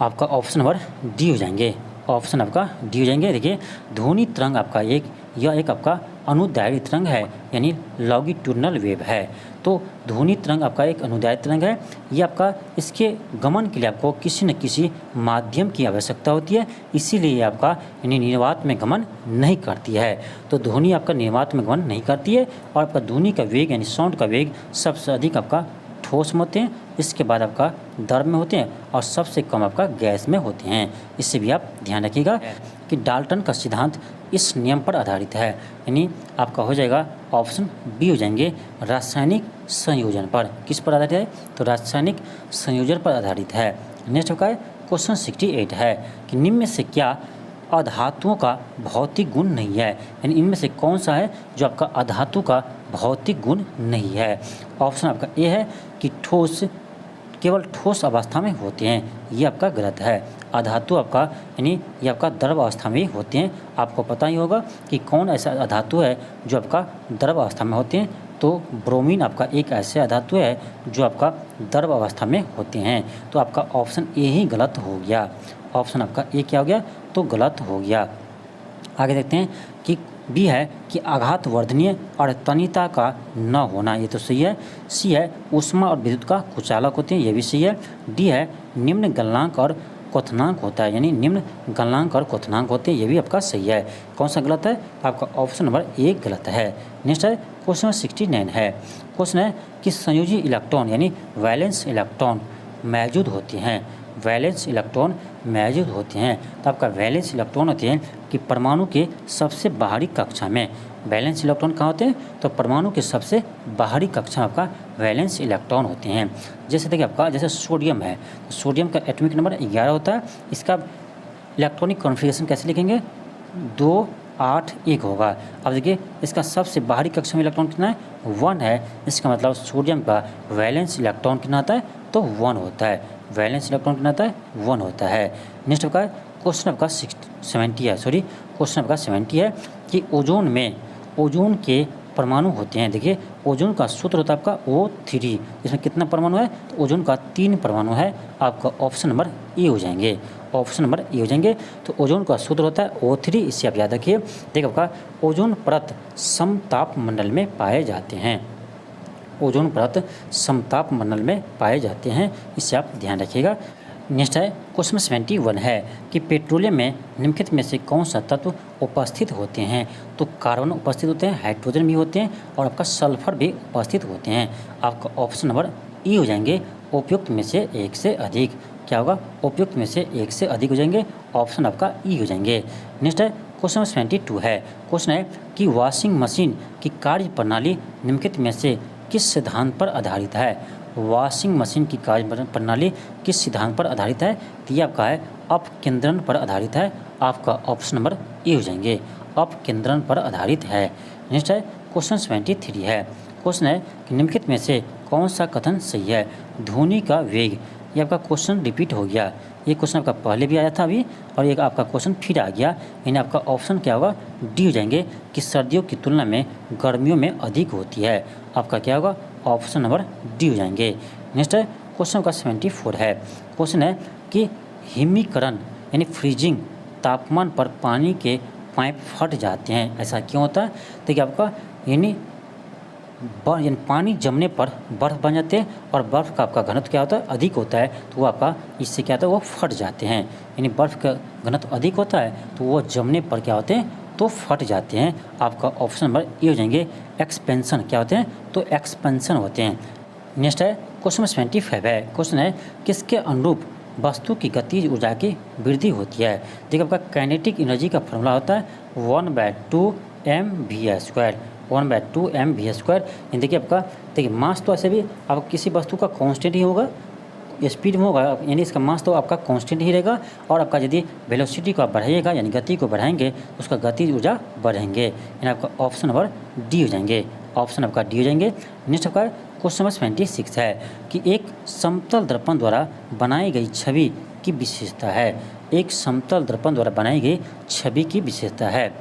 आपका ऑप्शन नंबर डी हो जाएंगे, ऑप्शन आपका डी हो जाएंगे। देखिए ध्वनि तरंग आपका यह एक आपका अनुदैर्घ्य तरंग है, यानी लॉन्गिट्यूडिनल वेव है। तो ध्वनि तरंग आपका एक अनुदैर्घ्य तरंग है, ये आपका इसके गमन के लिए आपको किसी न किसी माध्यम की आवश्यकता होती है, इसीलिए आपका यानी निर्वात में गमन नहीं करती है। तो ध्वनि आपका निर्वात में गमन नहीं करती है, और आपका ध्वनि का वेग यानी साउंड का वेग सबसे अधिक आपका ठोस में होते हैं, इसके बाद आपका द्रव में होते हैं, और सबसे कम आपका गैस में होते हैं। इससे भी आप ध्यान रखिएगा कि डाल्टन का सिद्धांत इस नियम पर आधारित है, यानी आपका हो जाएगा ऑप्शन बी हो जाएंगे, रासायनिक संयोजन पर। किस पर आधारित है, तो रासायनिक संयोजन पर आधारित है। नेक्स्ट आपका क्वेश्चन 68 है कि निम्न में से क्या अधातुओं का भौतिक गुण नहीं है, यानी इनमें से कौन सा है जो आपका अधातु का भौतिक गुण नहीं है। ऑप्शन आपका ए है कि ठोस केवल ठोस अवस्था में होते हैं, ये आपका गलत है। अधातु आपका यानी ये आपका द्रव अवस्था में होते हैं। आपको पता ही होगा कि कौन ऐसा अधातु है जो आपका द्रव अवस्था में होते हैं, तो ब्रोमीन आपका एक ऐसे अधातु है जो आपका द्रव अवस्था में होते हैं। तो आपका ऑप्शन ए ही गलत हो गया, ऑप्शन आपका ए क्या हो गया, तो गलत हो गया। आगे देखते हैं कि बी है कि आघात वर्धनीय और तन्यता का न होना, ये तो सही है। सी है ऊष्मा और विद्युत का कुचालक होते हैं, ये भी सही है। डी है निम्न गलनांक और क्वथनांक होता है, यानी निम्न गलनांक और क्वथनांक होते हैं, ये भी आपका सही है। कौन सा गलत है, तो आपका ऑप्शन नंबर ए गलत है। नेक्स्ट है क्वेश्चन 69 है। क्वेश्चन है कि संयोजी इलेक्ट्रॉन यानी वैलेंस इलेक्ट्रॉन मौजूद होते हैं, वैलेंस इलेक्ट्रॉन मौजूद होते हैं। तो आपका वैलेंस इलेक्ट्रॉन होते हैं कि परमाणु के सबसे बाहरी कक्षा में। वैलेंस इलेक्ट्रॉन कहाँ होते हैं, तो परमाणु के सबसे बाहरी कक्षा में आपका वैलेंस इलेक्ट्रॉन होते हैं। जैसे देखिए आपका जैसे सोडियम है, तो सोडियम का एटॉमिक नंबर 11 होता है, इसका इलेक्ट्रॉनिक कॉन्फ़िगरेशन कैसे लिखेंगे, 2 8 1 होगा। अब देखिए इसका सबसे बाहरी कक्षा में इलेक्ट्रॉन कितना है, 1 है, इसका मतलब सोडियम का वैलेंस इलेक्ट्रॉन कितना आता है, तो 1 होता है। वैलेंस इलेक्ट्रॉन कितना होता है 1 होता है। नेक्स्ट आपका क्वेश्चन आपका 70 है, क्वेश्चन आपका 70 है कि ओजोन के परमाणु होते हैं। देखिए ओजोन का सूत्र होता है आपका O3, इसमें कितना परमाणु है तो ओजोन का 3 परमाणु है। आपका ऑप्शन नंबर ए हो जाएंगे, ऑप्शन नंबर ए हो जाएंगे। तो ओजोन का सूत्र होता है O3, इससे आप याद रखिए। देखिए आपका ओजोन परत समताप मंडल में पाए जाते हैं, ओजोन परत समताप मंडल में पाए जाते हैं, इससे आप ध्यान रखिएगा। नेक्स्ट है क्वेश्चन 71 है कि पेट्रोलियम में निम्नलिखित में से कौन सा तत्व उपस्थित होते हैं। तो कार्बन उपस्थित होते हैं, हाइड्रोजन भी होते हैं और आपका सल्फर भी उपस्थित होते हैं। आपका ऑप्शन नंबर ई हो जाएंगे, उपयुक्त में से एक से अधिक। क्या होगा, उपयुक्त में से एक से अधिक हो जाएंगे, ऑप्शन आपका ई हो जाएंगे। नेक्स्ट है क्वेश्चन 72 है, क्वेश्चन है कि वॉशिंग मशीन की कार्य प्रणाली निम्नलिखित में से किस सिद्धांत पर आधारित है। वॉशिंग मशीन की कार्य प्रणाली किस सिद्धांत पर आधारित है, तो ये आपका है अपकेंद्रण पर आधारित है। आपका ऑप्शन नंबर ए हो जाएंगे, अपकेंद्रण पर आधारित है। नेक्स्ट है क्वेश्चन 73 है, क्वेश्चन है कि निम्नलिखित में से कौन सा कथन सही है। ध्वनि का वेग, ये आपका क्वेश्चन रिपीट हो गया, ये क्वेश्चन आपका पहले भी आया था अभी और एक आपका क्वेश्चन फिर आ गया। यानी आपका ऑप्शन क्या होगा, डी हो जाएंगे कि सर्दियों की तुलना में गर्मियों में अधिक होती है। आपका क्या होगा, ऑप्शन नंबर डी हो जाएंगे। नेक्स्ट है क्वेश्चन का 74 है, क्वेश्चन है कि हिमीकरण यानी फ्रीजिंग तापमान पर पानी के पाइप फट जाते हैं, ऐसा क्यों होता है। देखिए आपका यानी पानी जमने पर बर्फ़ बन जाते हैं और बर्फ़ का आपका घनत्व क्या होता है, अधिक होता है, तो वो आपका इससे क्या होता है, वो फट जाते हैं। यानी बर्फ़ का घनत्व अधिक होता है तो वो जमने पर क्या होते हैं, तो फट जाते हैं। आपका ऑप्शन नंबर ए हो जाएंगे, एक्सपेंशन क्या होते हैं, तो एक्सपेंशन होते हैं। नेक्स्ट है क्वेश्चन 75 है, क्वेश्चन है किसके अनुरूप वस्तु की गतिज ऊर्जा की वृद्धि होती है। देखिए आपका काइनेटिक एनर्जी का फॉर्मूला होता है 1/2 mv², 1/2 mv²। देखिए आपका देखिए मास तो ऐसे भी आप किसी वस्तु का कांस्टेंट ही होगा, स्पीड में होगा, यानी इसका मास तो आपका कांस्टेंट ही रहेगा। और आपका यदि वेलोसिटी को आप बढ़ाइएगा यानी गति को बढ़ाएंगे तो उसका गतिज ऊर्जा बढ़ेंगे। यानी आपका ऑप्शन नंबर डी हो जाएंगे, ऑप्शन आपका डी हो जाएंगे। नेक्स्ट आपका क्वेश्चन नंबर 76 है कि एक समतल दर्पण द्वारा बनाई गई छवि की विशेषता है। एक समतल दर्पण द्वारा बनाई गई छवि की विशेषता है।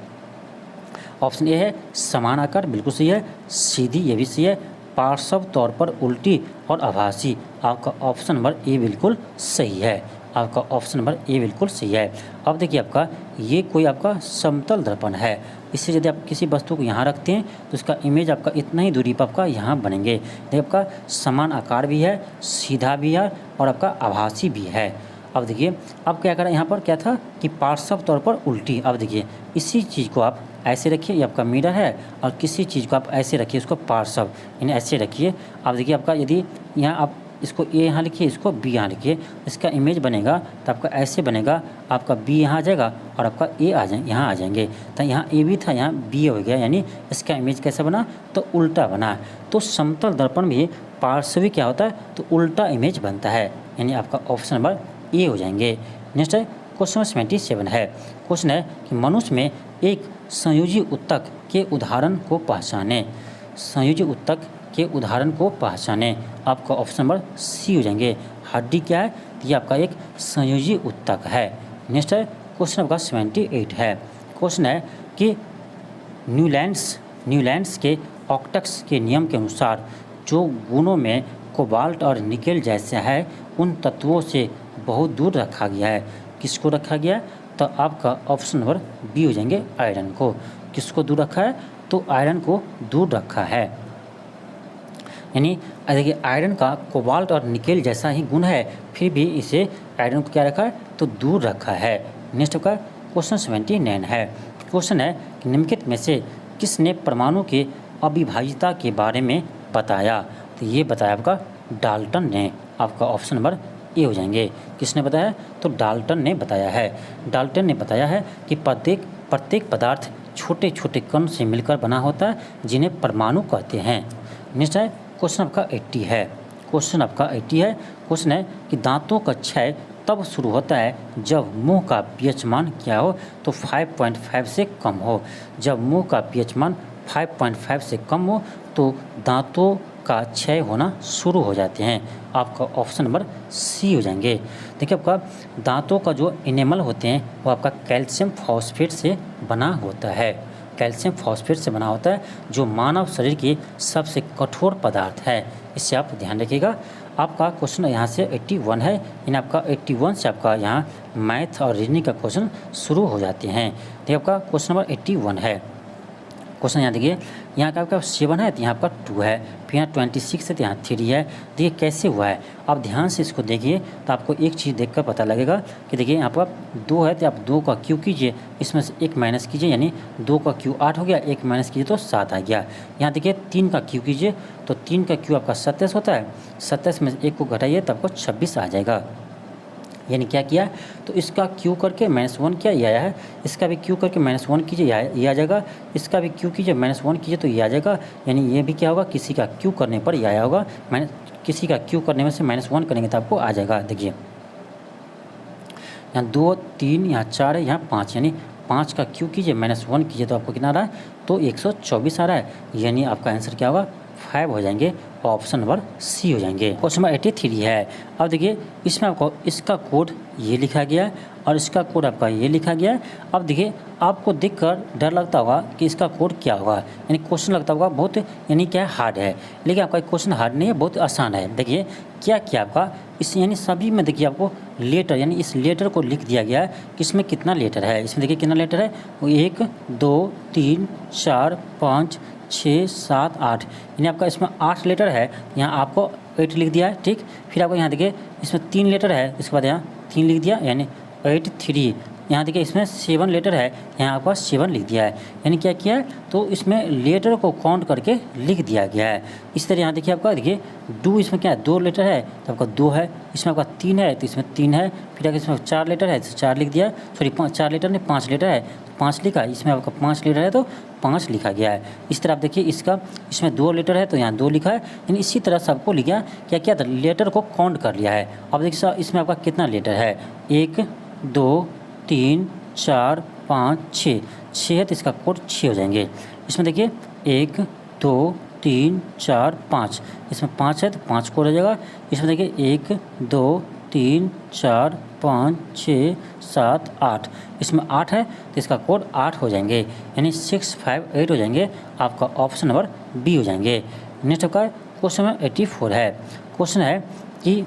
ऑप्शन ए है समान आकार, बिल्कुल सही है। सीधी, ये भी सही है। पार्श्व तौर पर उल्टी और आभासी, आपका ऑप्शन नंबर ए बिल्कुल सही है। आपका ऑप्शन नंबर ए बिल्कुल सही है। अब देखिए आपका ये कोई आपका समतल दर्पण है, इससे यदि आप किसी वस्तु को यहाँ रखते हैं तो उसका इमेज आपका इतना ही दूरी पर आपका यहाँ बनेंगे। देखिए आपका समान आकार भी है, सीधा भी है और आपका आभासी भी है। अब देखिए अब क्या करें, यहाँ पर क्या था कि पार्श्व तौर पर उल्टी। अब देखिए इसी चीज़ को आप ऐसे रखिए, ये आपका मिरर है, और किसी चीज़ को आप ऐसे रखिए, उसको पार्श्व यानी ऐसे रखिए। अब देखिए आपका यदि यहाँ आप इसको ए यहाँ लिखिए, इसको बी यहाँ लिखिए, इसका इमेज बनेगा तो आपका ऐसे बनेगा, आपका बी यहाँ आ जाएगा और आपका ए आ जाए यहाँ आ जाएंगे। तो यहाँ ए भी था, यहाँ बी हो गया, यानी इसका इमेज कैसा बना, तो उल्टा बना। तो समतल दर्पण भी पार्श्वी क्या होता है, तो उल्टा इमेज बनता है, यानी आपका ऑप्शन नंबर ए हो जाएंगे। नेक्स्ट है क्वेश्चन 77 है, क्वेश्चन है कि मनुष्य में एक संयोजी उत्तक के उदाहरण को पहचाने। संयोजी उत्तक के उदाहरण को पहचाने, आपका ऑप्शन नंबर सी हो जाएंगे। हड्डी क्या है, तो ये आपका एक संयोजी उत्तक है। नेक्स्ट है क्वेश्चन आपका 78 है, क्वेश्चन है कि न्यूलैंड्स के ऑक्टक्स के नियम के अनुसार जो गुणों में कोबाल्ट और निकेल जैसा है उन तत्वों से बहुत दूर रखा गया है। किसको रखा गया, तो आपका ऑप्शन नंबर बी हो जाएंगे, आयरन को। किसको दूर रखा है, तो आयरन को दूर रखा है। यानी देखिए आयरन का कोबाल्ट और निकेल जैसा ही गुण है, फिर भी इसे आयरन को क्या रखा है, तो दूर रखा है। नेक्स्ट का क्वेश्चन 79 है, क्वेश्चन है कि निम्नलिखित में से किसने परमाणु के अविभाज्यता के बारे में बताया। तो ये बताया आपका डाल्टन ने। आपका ऑप्शन नंबर ए हो जाएंगे। किसने बताया, तो डाल्टन ने बताया है। डाल्टन ने बताया है कि प्रत्येक पदार्थ छोटे छोटे कण से मिलकर बना होता है, जिन्हें परमाणु कहते हैं। नेक्स्ट है क्वेश्चन आपका 80 है, क्वेश्चन आपका 80 है, क्वेश्चन है कि दांतों का क्षय तब शुरू होता है जब मुंह का पीएच मान क्या हो, तो 5.5 से कम हो। जब मुंह का पीएच मान 5.5 से कम हो तो दांतों का क्षय होना शुरू हो जाते हैं। आपका ऑप्शन नंबर सी हो जाएंगे। देखिए आपका दांतों का जो इनेमल होते हैं वो आपका कैल्शियम फॉस्फेट से बना होता है। कैल्शियम फॉस्फेट से बना होता है जो मानव शरीर की सबसे कठोर पदार्थ है। इससे आप ध्यान रखिएगा। आपका क्वेश्चन यहाँ से 81 है, यानी आपका 81 से आपका यहाँ मैथ और रीजनिंग का क्वेश्चन शुरू हो जाते हैं। देखिए आपका क्वेश्चन नंबर 81 है। क्वेश्चन यहाँ देखिए, यहाँ का आपका 7 है तो यहाँ आपका 2 है, फिर यहाँ 26 है तो यहाँ 3 है। देखिए कैसे हुआ है, आप ध्यान से इसको देखिए तो आपको एक चीज़ देखकर पता लगेगा कि देखिए यहाँ पर 2 है तो आप 2 का क्यू कीजिए, इसमें से 1 माइनस कीजिए, यानी 2 का क्यू 8 हो गया, 1 माइनस कीजिए तो 7 आ गया। यहाँ देखिए 3 का क्यू कीजिए तो 3 का क्यू आपका 27 होता है, 27 में 1 को घटाइए तो आपको 26 आ जाएगा। यानी क्या किया, तो इसका क्यू करके -1 किया, ये आया है। इसका भी क्यू करके -1 कीजिए, ये आ जाएगा। इसका भी क्यू कीजिए, -1 कीजिए तो ये आ जाएगा। यानी ये भी क्या होगा, किसी का क्यू करने पर ये आया होगा। किसी का क्यू करने में से -1 करेंगे तो आपको आ जाएगा। देखिए यहाँ 2, 3, यहाँ 4 है, यहाँ 5, यानी 5 का क्यू कीजिए, -1 कीजिए तो आपको कितना आ रहा है, तो 124 आ रहा है। यानी आपका आंसर क्या होगा, 5 हो जाएंगे, ऑप्शन नंबर सी हो जाएंगे। क्वेश्चन नंबर 83 है। अब देखिए इसमें आपको इसका कोड ये लिखा गया है और इसका कोड आपका ये लिखा गया है। अब देखिए आपको देखकर डर लगता होगा कि इसका कोड क्या होगा, यानी क्वेश्चन लगता होगा बहुत, यानी क्या हार्ड है, लेकिन आपका क्वेश्चन हार्ड नहीं है, बहुत आसान है। देखिए क्या किया आपका, इस यानी सभी में देखिए आपको लेटर, यानी इस लेटर को लिख दिया गया है कि इसमें कितना लेटर है। इसमें देखिए कितना लेटर है, वो 1, 2, 3, 4, 5, 6, 7, 8, यानी आपका इसमें 8 लेटर है। यहाँ आपको 8 लिख दिया है, ठीक। फिर आपको यहाँ देखिए इसमें 3 लेटर है, इसके बाद यहाँ 3 लिख दिया, यानी 83। यहाँ देखिए इसमें 7 लेटर है, यहाँ आपका 7 लिख दिया है। यानी क्या किया है, तो इसमें लेटर को काउंट करके लिख दिया गया है। इस तरह यहाँ देखिए आपका देखिए 2, इसमें क्या है, 2 लेटर है तो आपका 2 है। इसमें आपका 3 है तो इसमें 3 है। फिर अगर इसमें 4 लेटर है तो 4 लिख दिया, सॉरी 4 लेटर नहीं 5 लेटर है तो 5 लिखा। इसमें आपका 5 लेटर है तो 5 लिखा गया है। इस तरह आप देखिए इसमें 2 लेटर है तो यहाँ 2 लिखा है। यानी इसी तरह सबको लिखा, क्या किया था, लेटर को काउंट कर लिया है। अब देखिए इसमें आपका कितना लेटर है, 1, 2, 3, 4, 5, 6 है तो इसका कोड 6 हो जाएंगे। इसमें देखिए 1, 2, 3, 4, 5, इसमें 5 है तो 5 कोड हो जाएगा। इसमें देखिए 1, 2, 3, 4, 5, 6, 7, 8, इसमें 8 है तो इसका कोड 8 हो जाएंगे, यानी 6, 5, 8 हो जाएंगे। आपका ऑप्शन नंबर बी हो जाएंगे। नेक्स्ट आपका क्वेश्चन नंबर 84 है। क्वेश्चन है कि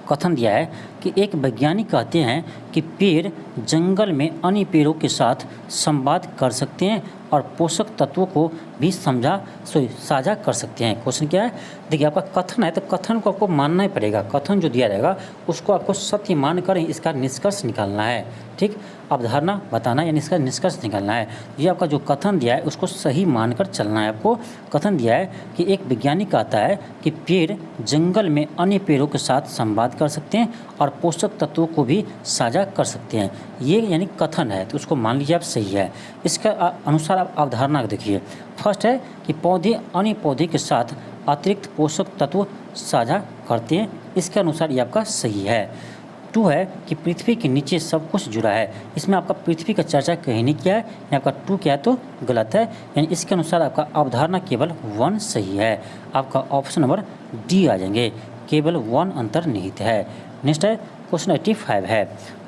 कथन दिया है कि एक वैज्ञानिक कहते हैं कि पेड़ जंगल में अन्य पेड़ों के साथ संवाद कर सकते हैं और पोषक तत्वों को भी साझा कर सकते हैं। क्वेश्चन क्या है, देखिए आपका कथन है तो कथन को आपको मानना ही पड़ेगा। कथन जो दिया जाएगा उसको आपको सत्य मानकर इसका निष्कर्ष निकालना है, ठीक। अवधारणा बताना यानी इसका निष्कर्ष निकालना है। ये आपका जो कथन दिया है उसको सही मानकर चलना है आपको। कथन दिया है कि एक वैज्ञानिक कहता है कि पेड़ जंगल में अन्य पेड़ों के साथ संवाद कर सकते हैं और पोषक तत्वों को भी साझा कर सकते हैं। ये यानी कथन है तो उसको मान लीजिए आप सही है। इसका अनुसार आप अवधारणा देखिए। फर्स्ट है कि पौधे अन्य पौधे के साथ अतिरिक्त पोषक तत्व साझा करते हैं, इसके अनुसार ये आपका सही है। 2 है कि पृथ्वी के नीचे सब कुछ जुड़ा है, इसमें आपका पृथ्वी का चर्चा कहीं नहीं किया है, यानी आपका 2 क्या है तो गलत है, यानी इसके अनुसार आपका अवधारणा केवल 1 सही है। आपका ऑप्शन नंबर डी आ जाएंगे, केवल 1 अंतर्निहित है। नेक्स्ट है क्वेश्चन 85 है।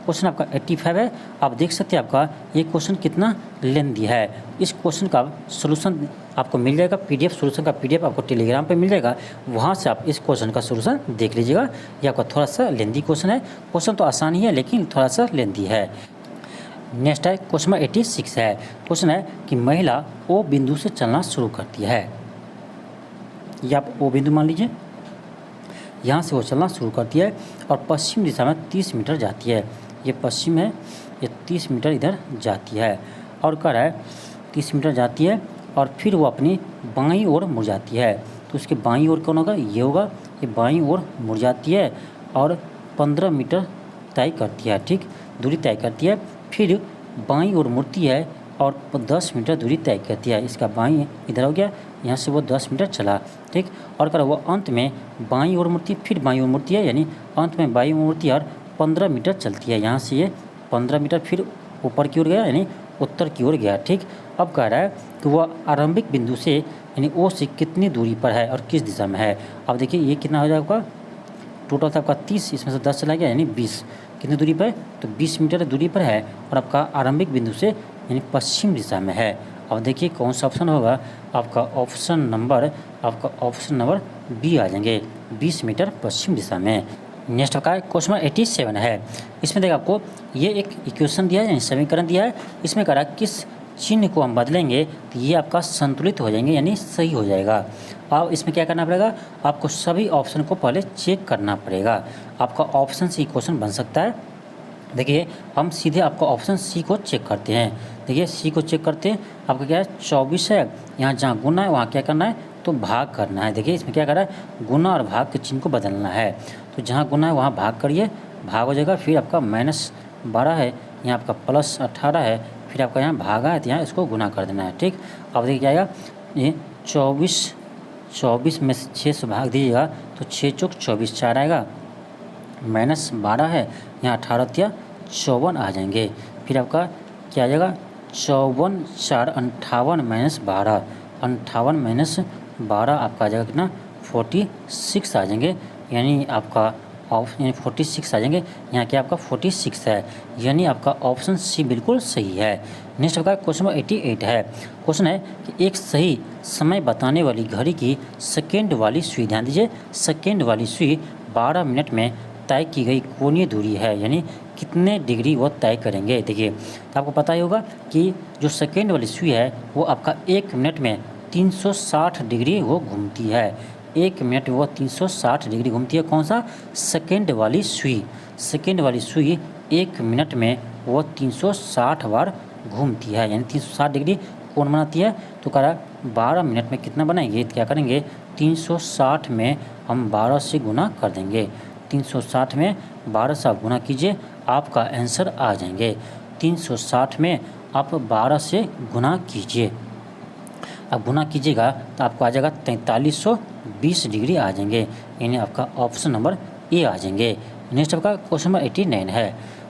क्वेश्चन आपका 85 है। आप देख सकते हैं आपका ये क्वेश्चन कितना लेंथी है। इस क्वेश्चन का सोल्यूशन आपको मिल जाएगा, पीडीएफ सोल्यूशन का पीडीएफ आपको टेलीग्राम पे मिल जाएगा, वहाँ से आप इस क्वेश्चन का सोल्यूशन देख लीजिएगा। ये आपका थोड़ा सा लेंथी क्वेश्चन है, क्वेश्चन तो आसान ही है लेकिन थोड़ा सा लेंथी है। नेक्स्ट है क्वेश्चन 86 है। क्वेश्चन है कि महिला ओ बिंदु से चलना शुरू करती है, ये आप ओ बिंदु मान लीजिए, यहाँ से वो चलना शुरू करती है और पश्चिम दिशा में 30 मीटर जाती है। ये पश्चिम है, ये 30 मीटर इधर जाती है और कह रहा है 30 मीटर जाती है और फिर वो अपनी बाईं ओर मुड़ जाती है। तो उसके बाईं ओर कौन होगा, ये होगा। ये बाईं ओर मुड़ जाती है और 15 मीटर तय करती है, ठीक, दूरी तय करती है। फिर बाईं ओर मुड़ती है और 10 मीटर दूरी तय करती है। इसका बाईं इधर हो गया, यहाँ से वो 10 मीटर चला, ठीक। और कर वो अंत में बाईं ओर मुड़ती है, फिर बाईं ओर मुड़ती है, यानी अंत में बाईं ओर मुड़ती है और 15 मीटर चलती है। यहाँ से ये 15 मीटर फिर ऊपर की ओर गया, यानी उत्तर की ओर गया, ठीक। अब कह रहा है कि वह आरंभिक बिंदु से यानी ओ से कितनी दूरी पर है और किस दिशा में है। अब देखिए ये कितना हो जाएगा, टोटल था आपका 30, इसमें से 10 चला गया यानी 20। कितनी दूरी पर, तो 20 मीटर दूरी पर है और आपका आरंभिक बिंदु से यानी पश्चिम दिशा में है। अब देखिए कौन सा ऑप्शन होगा, आपका ऑप्शन नंबर बी आ जाएंगे, 20 मीटर पश्चिम दिशा में। नेक्स्ट आपका क्वेश्चन नंबर 87 है। इसमें देखिए आपको ये एक इक्वेशन दिया है यानी समीकरण दिया है, इसमें कह रहा है किस चिन्ह को हम बदलेंगे तो ये आपका संतुलित हो जाएंगे यानी सही हो जाएगा। अब इसमें क्या करना पड़ेगा, आपको सभी ऑप्शन को पहले चेक करना पड़ेगा। आपका ऑप्शन से क्वेश्चन बन सकता है। देखिए हम सीधे आपका ऑप्शन सी को चेक करते हैं। देखिए सी को चेक करते हैं, आपका क्या है 24 है, यहाँ जहाँ गुना है वहाँ क्या करना है तो भाग करना है। देखिए इसमें क्या कर रहा है, गुना और भाग के चिन्ह को बदलना है। तो जहाँ गुना है वहाँ भाग करिए, भाग हो जाएगा। फिर आपका -12 है, यहाँ आपका +18 है, फिर आपका यहाँ भागा है तो यहाँ इसको गुना कर देना है। ठीक, अब देखिए क्या आएगा, ये 24 में 6 से भाग दीजिएगा तो 6 चौक 24 4 आएगा, -12 है, यहाँ 18 तिया 54 आ जाएंगे। फिर आपका क्या आ जाएगा, 54 4 58 -12, 58 -12 आपका आ जाएगा कितना 46 आ जाएंगे, यानी आपका यानी 46 आ जाएंगे। यहाँ क्या आपका 46 है, यानी आपका ऑप्शन सी बिल्कुल सही है। नेक्स्ट आपका क्वेश्चन नंबर 88 है। क्वेश्चन है कि एक सही समय बताने वाली घड़ी की सेकेंड वाली सुई, ध्यान दीजिए, सेकेंड वाली सुई 12 मिनट में तय की गई कोणीय दूरी है, यानी कितने डिग्री वो तय करेंगे। देखिए तो आपको पता ही होगा कि जो सेकेंड वाली सुई है वो आपका 1 मिनट में 360 डिग्री वो घूमती है। 1 मिनट में वो 360 डिग्री घूमती है। कौन सा, सेकेंड वाली सुई। सेकेंड वाली सुई 1 मिनट में वो 360 बार घूमती है, यानी 360 डिग्री कोण बनाती है। तो कह रहा 12 मिनट में कितना बनाएंगे, तो क्या करेंगे 360 में हम 12 से गुना कर देंगे। 360 में 12 से आप गुना कीजिए, आपका आंसर आ जाएंगे। 360 में आप 12 से गुना कीजिए, अब गुना कीजिएगा तो आपको आ जाएगा 4320 डिग्री आ जाएंगे, यानी आपका ऑप्शन नंबर ए आ जाएंगे। नेक्स्ट आपका क्वेश्चन नंबर 89 है।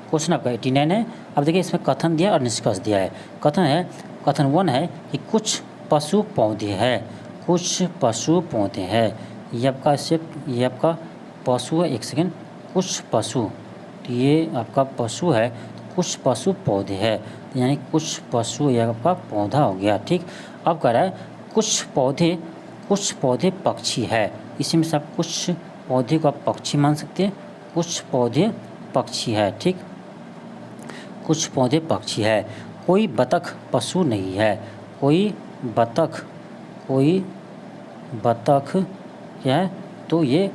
क्वेश्चन आपका 89 है। अब देखिए इसमें कथन दिया और निष्कर्ष दिया है। कथन 1 है कि कुछ पशु पौधे हैं, कुछ पशु पौधे हैं। ये आपका पशु है, एक सेकेंड, कुछ पशु, तो ये आपका पशु है, कुछ पशु पौधे हैं, यानी कुछ पशु ये आपका पौधा हो गया। ठीक, अब कह रहा है कुछ पौधे पक्षी है। इसी में से आप कुछ पौधे को आप पक्षी मान सकते हैं, कुछ पौधे पक्षी है। ठीक, कुछ पौधे पक्षी है। कोई बतख पशु नहीं है, कोई बतख क्या है, तो ये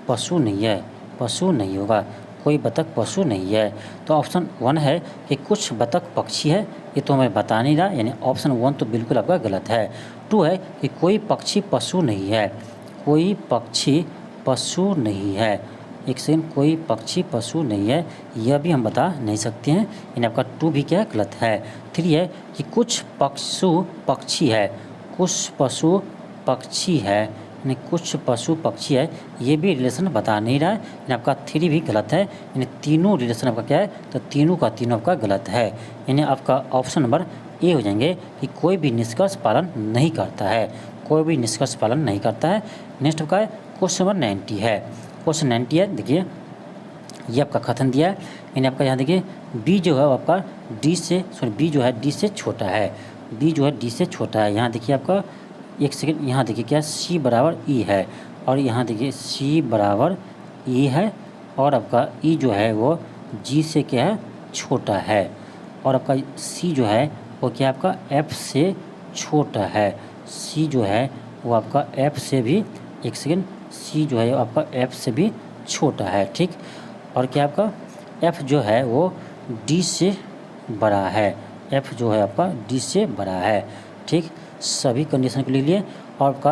पशु नहीं है, पशु नहीं होगा, कोई बतख पशु नहीं है। तो ऑप्शन 1 है कि कुछ बतख पक्षी है, ये तो हमें बता नहीं रहा, यानी ऑप्शन 1 तो बिल्कुल आपका गलत है। 2 है कि कोई पक्षी पशु नहीं है, कोई पक्षी पशु नहीं है, एक सेकंड, कोई पक्षी पशु नहीं है, यह भी हम बता नहीं सकते हैं, यानी आपका 2 भी क्या गलत है। 3 है कि कुछ पशु पक्षी है, कुछ पशु पक्षी है, यानी कुछ पशु पक्षी है, ये भी रिलेशन बता नहीं रहा है, यानी आपका 3 भी गलत है, यानी तीनों रिलेशन आपका क्या है, तो तीनों का तीनों आपका गलत है, यानी आपका ऑप्शन नंबर ए हो जाएंगे कि कोई भी निष्कर्ष पालन नहीं करता है, कोई भी निष्कर्ष पालन नहीं करता है। नेक्स्ट आपका क्वेश्चन नंबर 90 है। क्वेश्चन 90 है, देखिए ये आपका कथन दिया है, यानी आपका यहाँ देखिए बी जो है आपका बी जो है डी से छोटा है, बी जो है डी से छोटा है। यहाँ देखिए आपका एक सेकेंड, यहाँ देखिए क्या सी बराबर ई है, और यहाँ देखिए सी बराबर ई है, और आपका ई जो है वो जी से क्या है छोटा है, और आपका सी जो है वो क्या आपका एफ से छोटा है, सी जो है वो आपका एफ से भी, एक सेकेंड, सी जो है आपका एफ से भी छोटा है। ठीक, और क्या आपका एफ जो है वो डी से बड़ा है, एफ जो है आपका डी से बड़ा है। ठीक, सभी कंडीशन को ले लिए, और आपका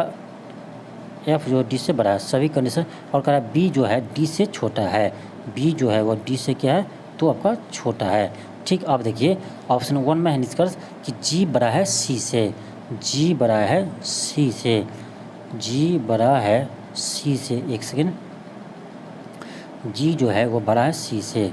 एफ जो डी से बड़ा है, सभी कंडीशन, और कह रहा है बी जो है डी से छोटा है, बी जो है वो डी से क्या है तो आपका छोटा है। ठीक, अब देखिए ऑप्शन 1 में है निष्कर्ष कि जी बड़ा है सी से, जी बड़ा है सी से, जी बड़ा है सी से, एक सेकेंड, जी जो है वो बड़ा है सी से,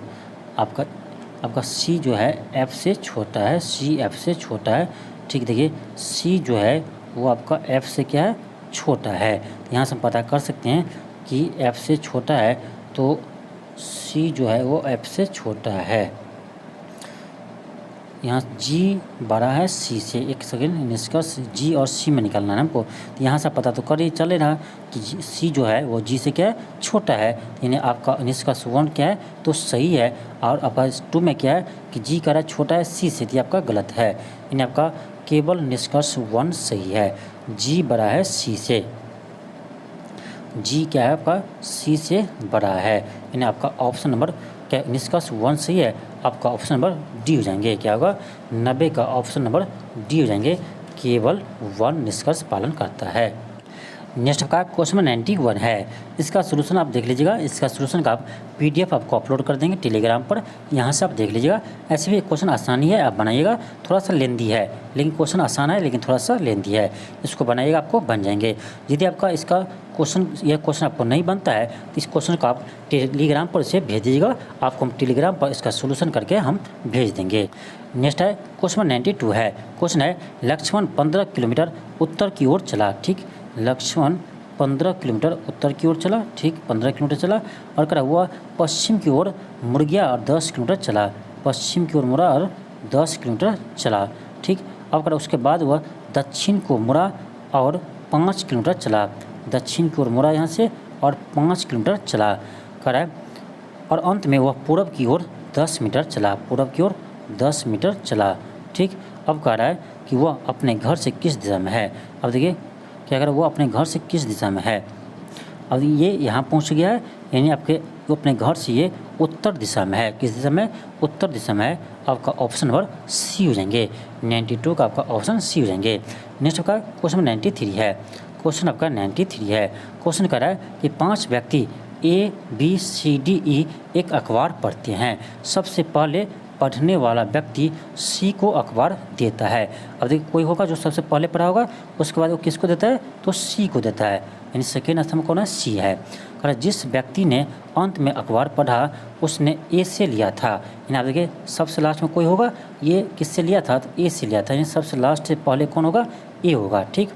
आपका सी जो है एफ से छोटा है, सी एफ से छोटा है। ठीक, देखिए सी जो है तो वो आपका F से क्या है, छोटा है। यहाँ से हम पता कर सकते हैं कि F से छोटा है तो C जो है वो F से छोटा है। यहाँ G बड़ा है C से। एक सेकेंड, निष्कर्ष G और C में निकालना है हमको। तो यहाँ से पता तो कर ही चले रहा कि C जो है वो G से क्या है, छोटा है। यानी आपका निष्कर्ष 1 क्या है, तो सही है। और आपका 2 में क्या है कि G का छोटा है C से, तो आपका गलत है। यानी आपका केवल निष्कर्ष 1 सही है। G बड़ा है C से। G क्या है आपका, C से बड़ा है। यानी आपका ऑप्शन नंबर क्या, निष्कर्ष 1 सही है। आपका ऑप्शन नंबर डी हो जाएंगे। क्या होगा, 90 का ऑप्शन नंबर डी हो जाएंगे। केवल 1 निष्कर्ष पालन करता है। नेक्स्ट का क्वेश्चन 91 है। इसका सोल्यूशन आप देख लीजिएगा। इसका सोल्यूशन का आप PDF आपको अपलोड कर देंगे टेलीग्राम पर, यहाँ से आप देख लीजिएगा। ऐसे भी क्वेश्चन आसानी है, आप बनाइएगा। थोड़ा सा लेंदी है लेकिन क्वेश्चन आसान है, लेकिन थोड़ा सा लेंदी है। इसको बनाइएगा, आपको बन जाएंगे। यदि आपका इसका यह क्वेश्चन आपको नहीं बनता है तो इस क्वेश्चन को आप टेलीग्राम पर इसे भेज दीजिएगा। आपको हम टेलीग्राम पर इसका सोल्यूशन करके हम भेज देंगे। नेक्स्ट है क्वेश्चन 92 है। क्वेश्चन है, लक्ष्मण 15 किलोमीटर उत्तर की ओर चला। ठीक, लक्ष्मण 15 किलोमीटर उत्तर की ओर चला। ठीक, 15 किलोमीटर चला। और करा हुआ पश्चिम की ओर मुड़ गया और 10 किलोमीटर चला। पश्चिम की ओर मुड़ा और 10 किलोमीटर चला। ठीक, अब करा उसके बाद वह दक्षिण को मुड़ा और 5 किलोमीटर चला। दक्षिण की ओर मुड़ा यहाँ से और 5 किलोमीटर चला करा। और अंत में वह पूर्व की ओर 10 मीटर चला। पूर्व की ओर 10 मीटर चला। ठीक, अब कह रहा है कि वह अपने घर से किस दिशा में है। अब देखिए क्या करें, वो अपने घर से किस दिशा में है। अब ये यहाँ पहुँच गया है, यानी आपके वो अपने घर से ये उत्तर दिशा में है। किस दिशा में, उत्तर दिशा में है। आपका ऑप्शन नंबर सी हो जाएंगे। 92 का आपका ऑप्शन सी हो जाएंगे। नेक्स्ट आपका क्वेश्चन 93 है। क्वेश्चन आपका 93 है। क्वेश्चन कह रहा है कि 5 व्यक्ति ABCDE एक अखबार पढ़ते हैं। सबसे पहले पढ़ने वाला व्यक्ति सी को अखबार देता है। अब देखिए कोई होगा जो सबसे पहले पढ़ा होगा, उसके बाद वो किसको देता है, तो सी को देता है। यानी सेकेंड स्थान में कौन है, सी है। अगर जिस व्यक्ति ने अंत में अखबार पढ़ा उसने ए से लिया था। यानी आप देखिए सबसे लास्ट में कोई होगा, ये किससे लिया था, तो ए से लिया था। यानी सबसे लास्ट से पहले कौन होगा, ए होगा। ठीक,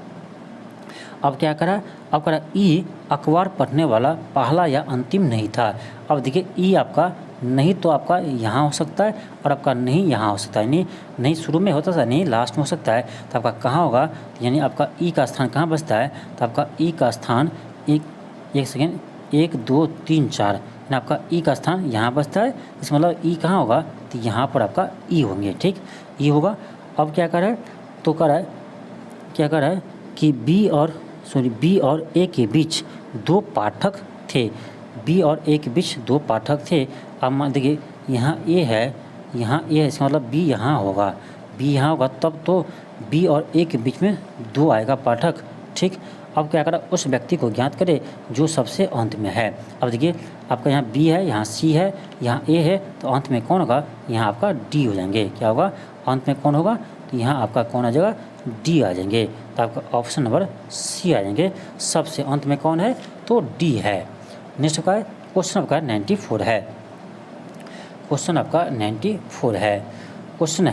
अब क्या करा, अब करा ई अखबार पढ़ने वाला पहला या अंतिम नहीं था। अब देखिए ई आपका नहीं तो आपका यहाँ हो सकता है और आपका नहीं यहाँ हो सकता है। नहीं शुरू में होता था, नहीं लास्ट में हो सकता है। तो आपका कहाँ होगा, यानी आपका ई का स्थान कहाँ बचता है, तो आपका ई का स्थान एक सेकेंड 1 2 3 4 यानी आपका ई का स्थान यहाँ बचता है। इसका मतलब ई कहाँ होगा, तो यहाँ पर आपका ई होंगे। ठीक, ई होगा। अब क्या कर रहा है, तो कर रहा है क्या कर रहा है कि बी और ए के बीच 2 पाठक थे। बी और ए के बीच 2 पाठक थे। अब मान देखिए यहाँ ए है, यहाँ ए है, इसका मतलब बी यहाँ होगा। बी यहाँ होगा तब तो बी और ए के बीच में 2 आएगा पाठक। ठीक, अब क्या करा, उस व्यक्ति को ज्ञात करे जो सबसे अंत में है। अब देखिए आपका यहाँ बी है, यहाँ सी है, यहाँ ए है, तो अंत में कौन होगा, यहाँ आपका डी हो जाएंगे। क्या होगा, अंत में कौन होगा, तो यहाँ आपका कौन आ जाएगा, डी आ जाएंगे। तो आपका ऑप्शन नंबर सी आ जाएंगे। सबसे अंत में कौन है, तो डी है। नेक्स्ट का क्वेश्चन आपका 94 है। क्वेश्चन आपका 94 है। क्वेश्चन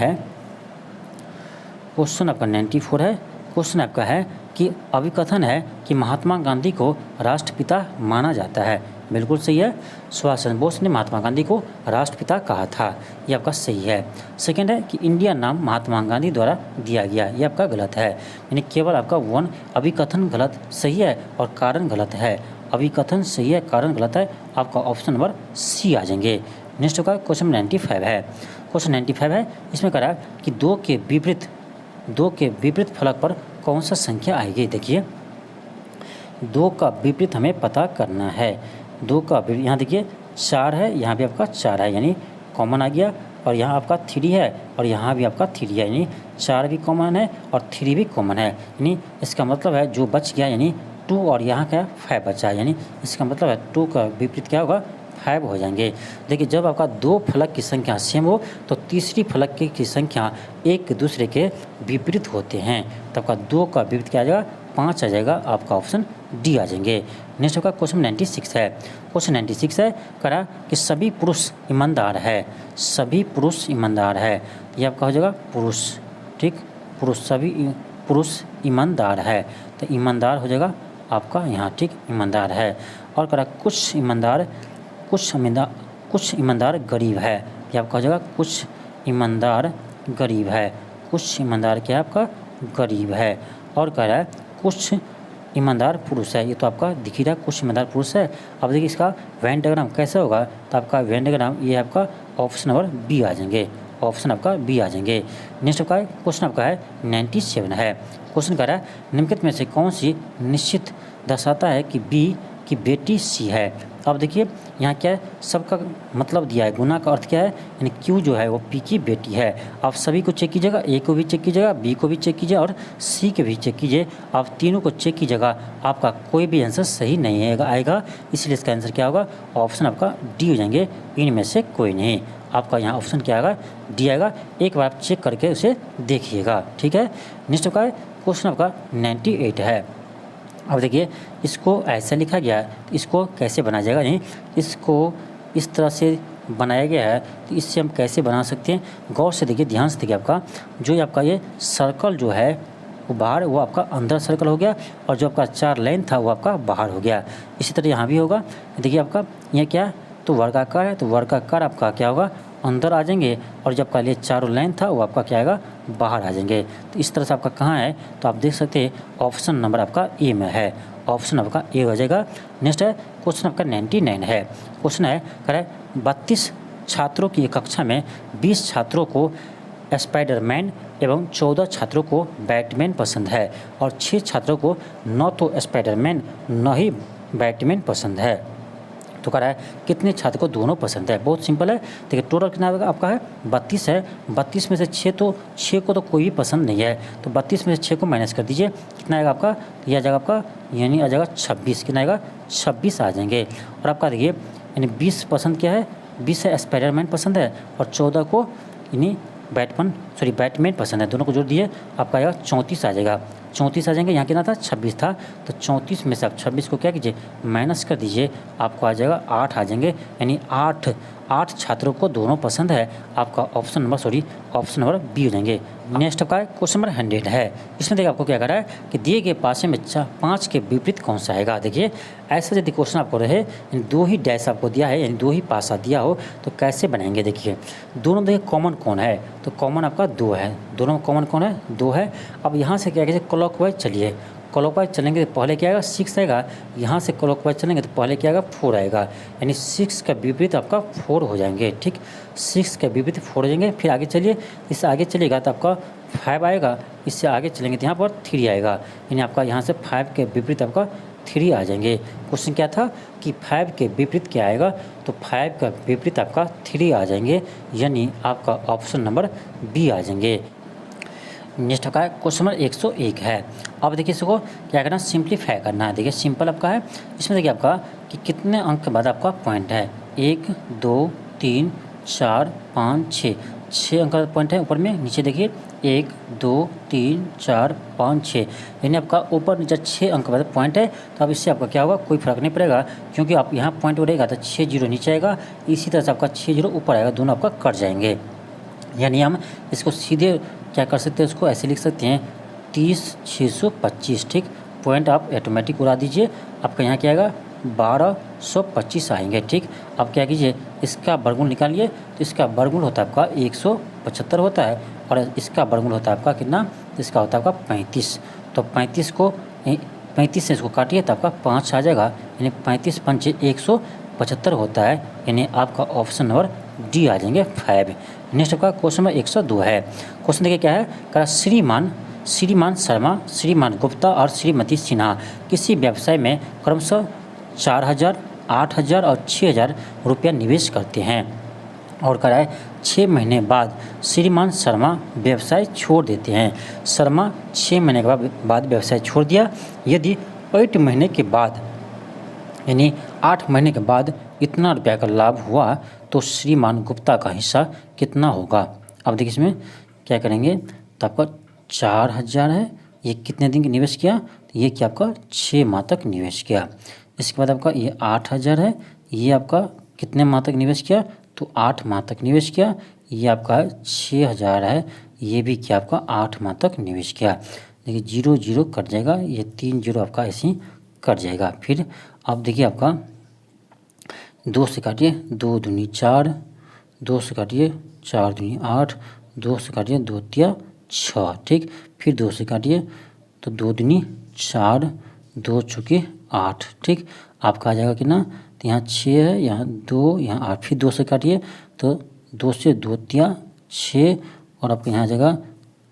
आपका 94 है। क्वेश्चन आपका है कि अभिकथन है कि महात्मा गांधी को राष्ट्रपिता माना जाता है। बिल्कुल सही है। सुभाष चंद्र बोस ने महात्मा गांधी को राष्ट्रपिता कहा था, ये आपका सही है। सेकंड है कि इंडिया नाम महात्मा गांधी द्वारा दिया गया, ये आपका गलत है। यानी केवल आपका 1 अभिकथन गलत सही है और कारण गलत है। अभिकथन सही है, कारण गलत है। आपका ऑप्शन नंबर सी आ जाएंगे। नेक्स्ट का क्वेश्चन 95 है। क्वेश्चन 95 है, इसमें कह रहा है कि 2 के विपरीत फलक पर कौन सा संख्या आएगी। देखिए 2 का विपरीत हमें पता करना है। 2 का यहाँ देखिए 4 है, यहाँ भी आपका 4 है, यानी कॉमन आ गया। और यहाँ आपका 3 है और यहाँ भी आपका 3 है, यानी 4 भी कॉमन है और 3 भी कॉमन है। यानी इसका मतलब है जो बच गया, यानी 2 और यहाँ क्या 5 बचा है। यानी इसका मतलब है 2 का विपरीत क्या होगा, 5 हो जाएंगे। देखिए जब आपका 2 फलक की संख्या सेम हो तो तीसरी फलक की संख्या एक दूसरे के विपरीत होते हैं। तब का 2 का विपरीत क्या आ जाएगा, 5 आ जाएगा। आपका ऑप्शन डी आ जाएंगे। नेक्स्ट आपका क्वेश्चन 96 है। क्वेश्चन 96 है, करा कि सभी पुरुष ईमानदार है। सभी पुरुष ईमानदार है, ये आपका हो जाएगा पुरुष। ठीक, पुरुष, सभी पुरुष ईमानदार है, तो ईमानदार हो जाएगा आपका यहाँ, ठीक, ईमानदार है। और कह रहा कुछ ईमानदार गरीब है, ये आपका हो जाएगा कुछ ईमानदार गरीब है, कुछ ईमानदार क्या है आपका, गरीब है। और कह रहा है कुछ ईमानदार पुरुष है, ये तो आपका दिख ही रहा है, कुछ ईमानदार पुरुष है। अब देखिए इसका वेन डायग्राम कैसे होगा, तो आपका वेन डायग्राम ये आपका ऑप्शन नंबर बी आ जाएंगे, ऑप्शन आपका बी आ जाएंगे। नेक्स्ट आपका क्वेश्चन आपका है 97 है। क्वेश्चन कह रहा है निम्नलिखित में से कौन सी निश्चित दर्शाता है कि बी की बेटी सी है। अब देखिए यहाँ क्या है, सबका मतलब दिया है, गुना का अर्थ क्या है, यानी क्यू जो है वो पी की बेटी है। आप सभी को चेक कीजिएगा, ए को भी चेक कीजिएगा, बी को भी चेक कीजिए और सी के भी चेक कीजिए। आप तीनों को चेक कीजिएगा, आपका कोई भी आंसर सही नहीं आएगा, इसलिए इसका आंसर क्या होगा, ऑप्शन आपका डी हो जाएंगे, इनमें से कोई नहीं। आपका यहाँ ऑप्शन क्या आएगा, डी आएगा। एक बार आप चेक करके उसे देखिएगा, ठीक है। नेक्स्ट आपका क्वेश्चन आपका 98 है। अब देखिए इसको ऐसा लिखा गया है, इसको कैसे बनाया जाएगा, नहीं इसको इस तरह से बनाया गया है, तो इससे हम कैसे बना सकते हैं, गौर से देखिए, ध्यान से देखिए। आपका जो आपका ये सर्कल जो है वो बाहर, वो आपका अंदर सर्कल हो गया, और जो आपका 4 लाइन था वो आपका बाहर हो गया। इसी तरह यहाँ भी होगा, देखिए आपका यहाँ क्या, तो वर्गाकार है, तो वर्गाकार आपका क्या होगा, अंदर आ जाएंगे, और जब आपका ये 4 लाइन था वो आपका क्या आएगा, बाहर आ जाएंगे। तो इस तरह से आपका कहाँ है, तो आप देख सकते हैं ऑप्शन नंबर आपका ए में है, ऑप्शन आपका ए हो जाएगा। नेक्स्ट है क्वेश्चन आपका 99 है। क्वेश्चन है कह रहा है 32 छात्रों की कक्षा में 20 छात्रों को स्पाइडरमैन एवं 14 छात्रों को बैटमैन पसंद है, और 6 छात्रों को न तो स्पाइडरमैन न ही बैटमैन पसंद है। तो कह रहा है कितने छात्र को दोनों पसंद है। बहुत सिंपल है, देखिए टोटल कितना आपका है, 32 है। 32 में से 6 को तो कोई भी पसंद नहीं है, तो 32 में से 6 को माइनस कर दीजिए, कितना आएगा आपका, ये आ जाएगा आपका, यानी आ जाएगा 26, कितना आएगा, 26 आ जाएंगे। और आपका देखिए यानी 20 पसंद क्या है, 20 है स्पाइडरमैन पसंद है, और 14 को यानी बैटमैन पसंद है, दोनों को जोड़ दिए आपका आएगा 34 आ जाएगा, 34 आ जाएंगे। यहाँ कितना था, 26 था, तो 34 में से आप 26 को क्या कीजिए, माइनस कर दीजिए, आपको आ जाएगा 8 आ जाएंगे, यानी 8 छात्रों को दोनों पसंद है। आपका ऑप्शन नंबर बी हो जाएंगे। नेक्स्ट आपका क्वेश्चन नंबर 100 है। इसमें देखिए आपको क्या कर रहा है कि दिए गए पासे में 5 के विपरीत कौन सा आएगा। देखिए ऐसा यदि क्वेश्चन आपको रहे, यानी 2 ही डैश आपको दिया है, यानी 2 ही पासा दिया हो, तो कैसे बनाएंगे। देखिए दोनों देखिए कॉमन कौन है, तो कॉमन आपका 2 है, दोनों में कॉमन कौन है, 2 है। अब यहाँ से क्या कीजिए, क्लॉकवाइज चलिए, क्लॉकवाइज चलेंगे तो पहले क्या आएगा, 6 आएगा, यहाँ से क्लॉकवाइज चलेंगे तो पहले क्या आएगा, 4 आएगा, यानी 6 का विपरीत आपका 4 हो जाएंगे, ठीक, 6 का विपरीत 4 हो जाएंगे। फिर आगे चलिए, इससे आगे चलिएगा तो आपका 5 आएगा, इससे आगे चलेंगे तो यहाँ पर 3 आएगा, यानी आपका यहाँ से 5 के विपरीत आपका 3 आ जाएंगे। क्वेश्चन क्या था कि 5 के विपरीत क्या आएगा, तो 5 का विपरीत आपका 3 आ जाएंगे, यानी आपका ऑप्शन नंबर बी आ जाएंगे। नेक्स्ट आपका क्वेश्चन नंबर 101 है। अब देखिए इसको क्या करना, सिंप्लीफाई करना है। देखिए सिंपल आपका है, इसमें देखिए आपका कि कितने अंक के बाद आपका पॉइंट है, 1 2 3 4 5 6 अंक का पॉइंट है ऊपर में, नीचे देखिए 1 2 3 4 5 6, यानी आपका ऊपर नीचे 6 अंक का पॉइंट है। तो अब इससे आपका क्या होगा, कोई फर्क नहीं पड़ेगा, क्योंकि आप यहाँ पॉइंट रहेगा तो 6 0 नीचे आएगा, इसी तरह से आपका 6 0 ऊपर आएगा, दोनों आपका कट जाएंगे। यानी हम इसको सीधे क्या कर सकते हैं, उसको ऐसे लिख सकते हैं 30 625, ठीक, पॉइंट आप ऑटोमेटिक उड़ा दीजिए, आपका यहाँ क्या आएगा 1225 आएंगे, ठीक। अब क्या कीजिए, इसका वर्गमूल निकालिए, तो इसका वर्गमूल होता है आपका 175 होता है, और इसका वर्गमूल होता है आपका कितना, इसका होता है आपका 35, तो 35 से इसको काटिए तो आपका 5 आ जाएगा, यानी 35 5 175 होता है, यानी आपका ऑप्शन नंबर डी आ जाएंगे 5। नेक्स्ट आपका क्वेश्चन नंबर 102 है। क्वेश्चन देखिए क्या है, कहा श्रीमान शर्मा, श्रीमान गुप्ता और श्रीमती सिन्हा किसी व्यवसाय में क्रमशः 4000, 8000 और 6000 रुपया निवेश करते हैं, और कह रहा है 6 महीने बाद श्रीमान शर्मा व्यवसाय छोड़ देते हैं। शर्मा 6 महीने के बाद व्यवसाय छोड़ दिया, यदि 8 महीने के बाद यानी 8 महीने के बाद इतना रुपया का लाभ हुआ, तो श्रीमान गुप्ता का हिस्सा कितना होगा। अब देखिए इसमें क्या करेंगे, तो आपका 4000 है, ये कितने दिन की निवेश किया, तो ये क्या आपका 6 माह तक निवेश किया। इसके बाद आपका ये 8000 है, ये आपका कितने माह तक निवेश किया, तो 8 माह तक निवेश किया। ये आपका 6000 है, ये भी क्या आपका 8 माह तक निवेश किया। देखिए 0 0 कट जाएगा, ये 3 0 आपका ऐसे ही कट जाएगा। फिर अब देखिए आपका 2 से काटिए, 2 दूनी 4, 2 से काटिए 4 दूनी 8, 2 से काटिए 2 तिया 6, ठीक। फिर 2 से काटिए तो 2 दूनी 4, 2 चौके 8, ठीक। आपका आ जाएगा कितना, तो यहाँ 6 है, यहाँ 2, यहाँ 8। फिर 2 से काटिए तो 2 से 2 तिया 6 और आपका यहाँ आ जाएगा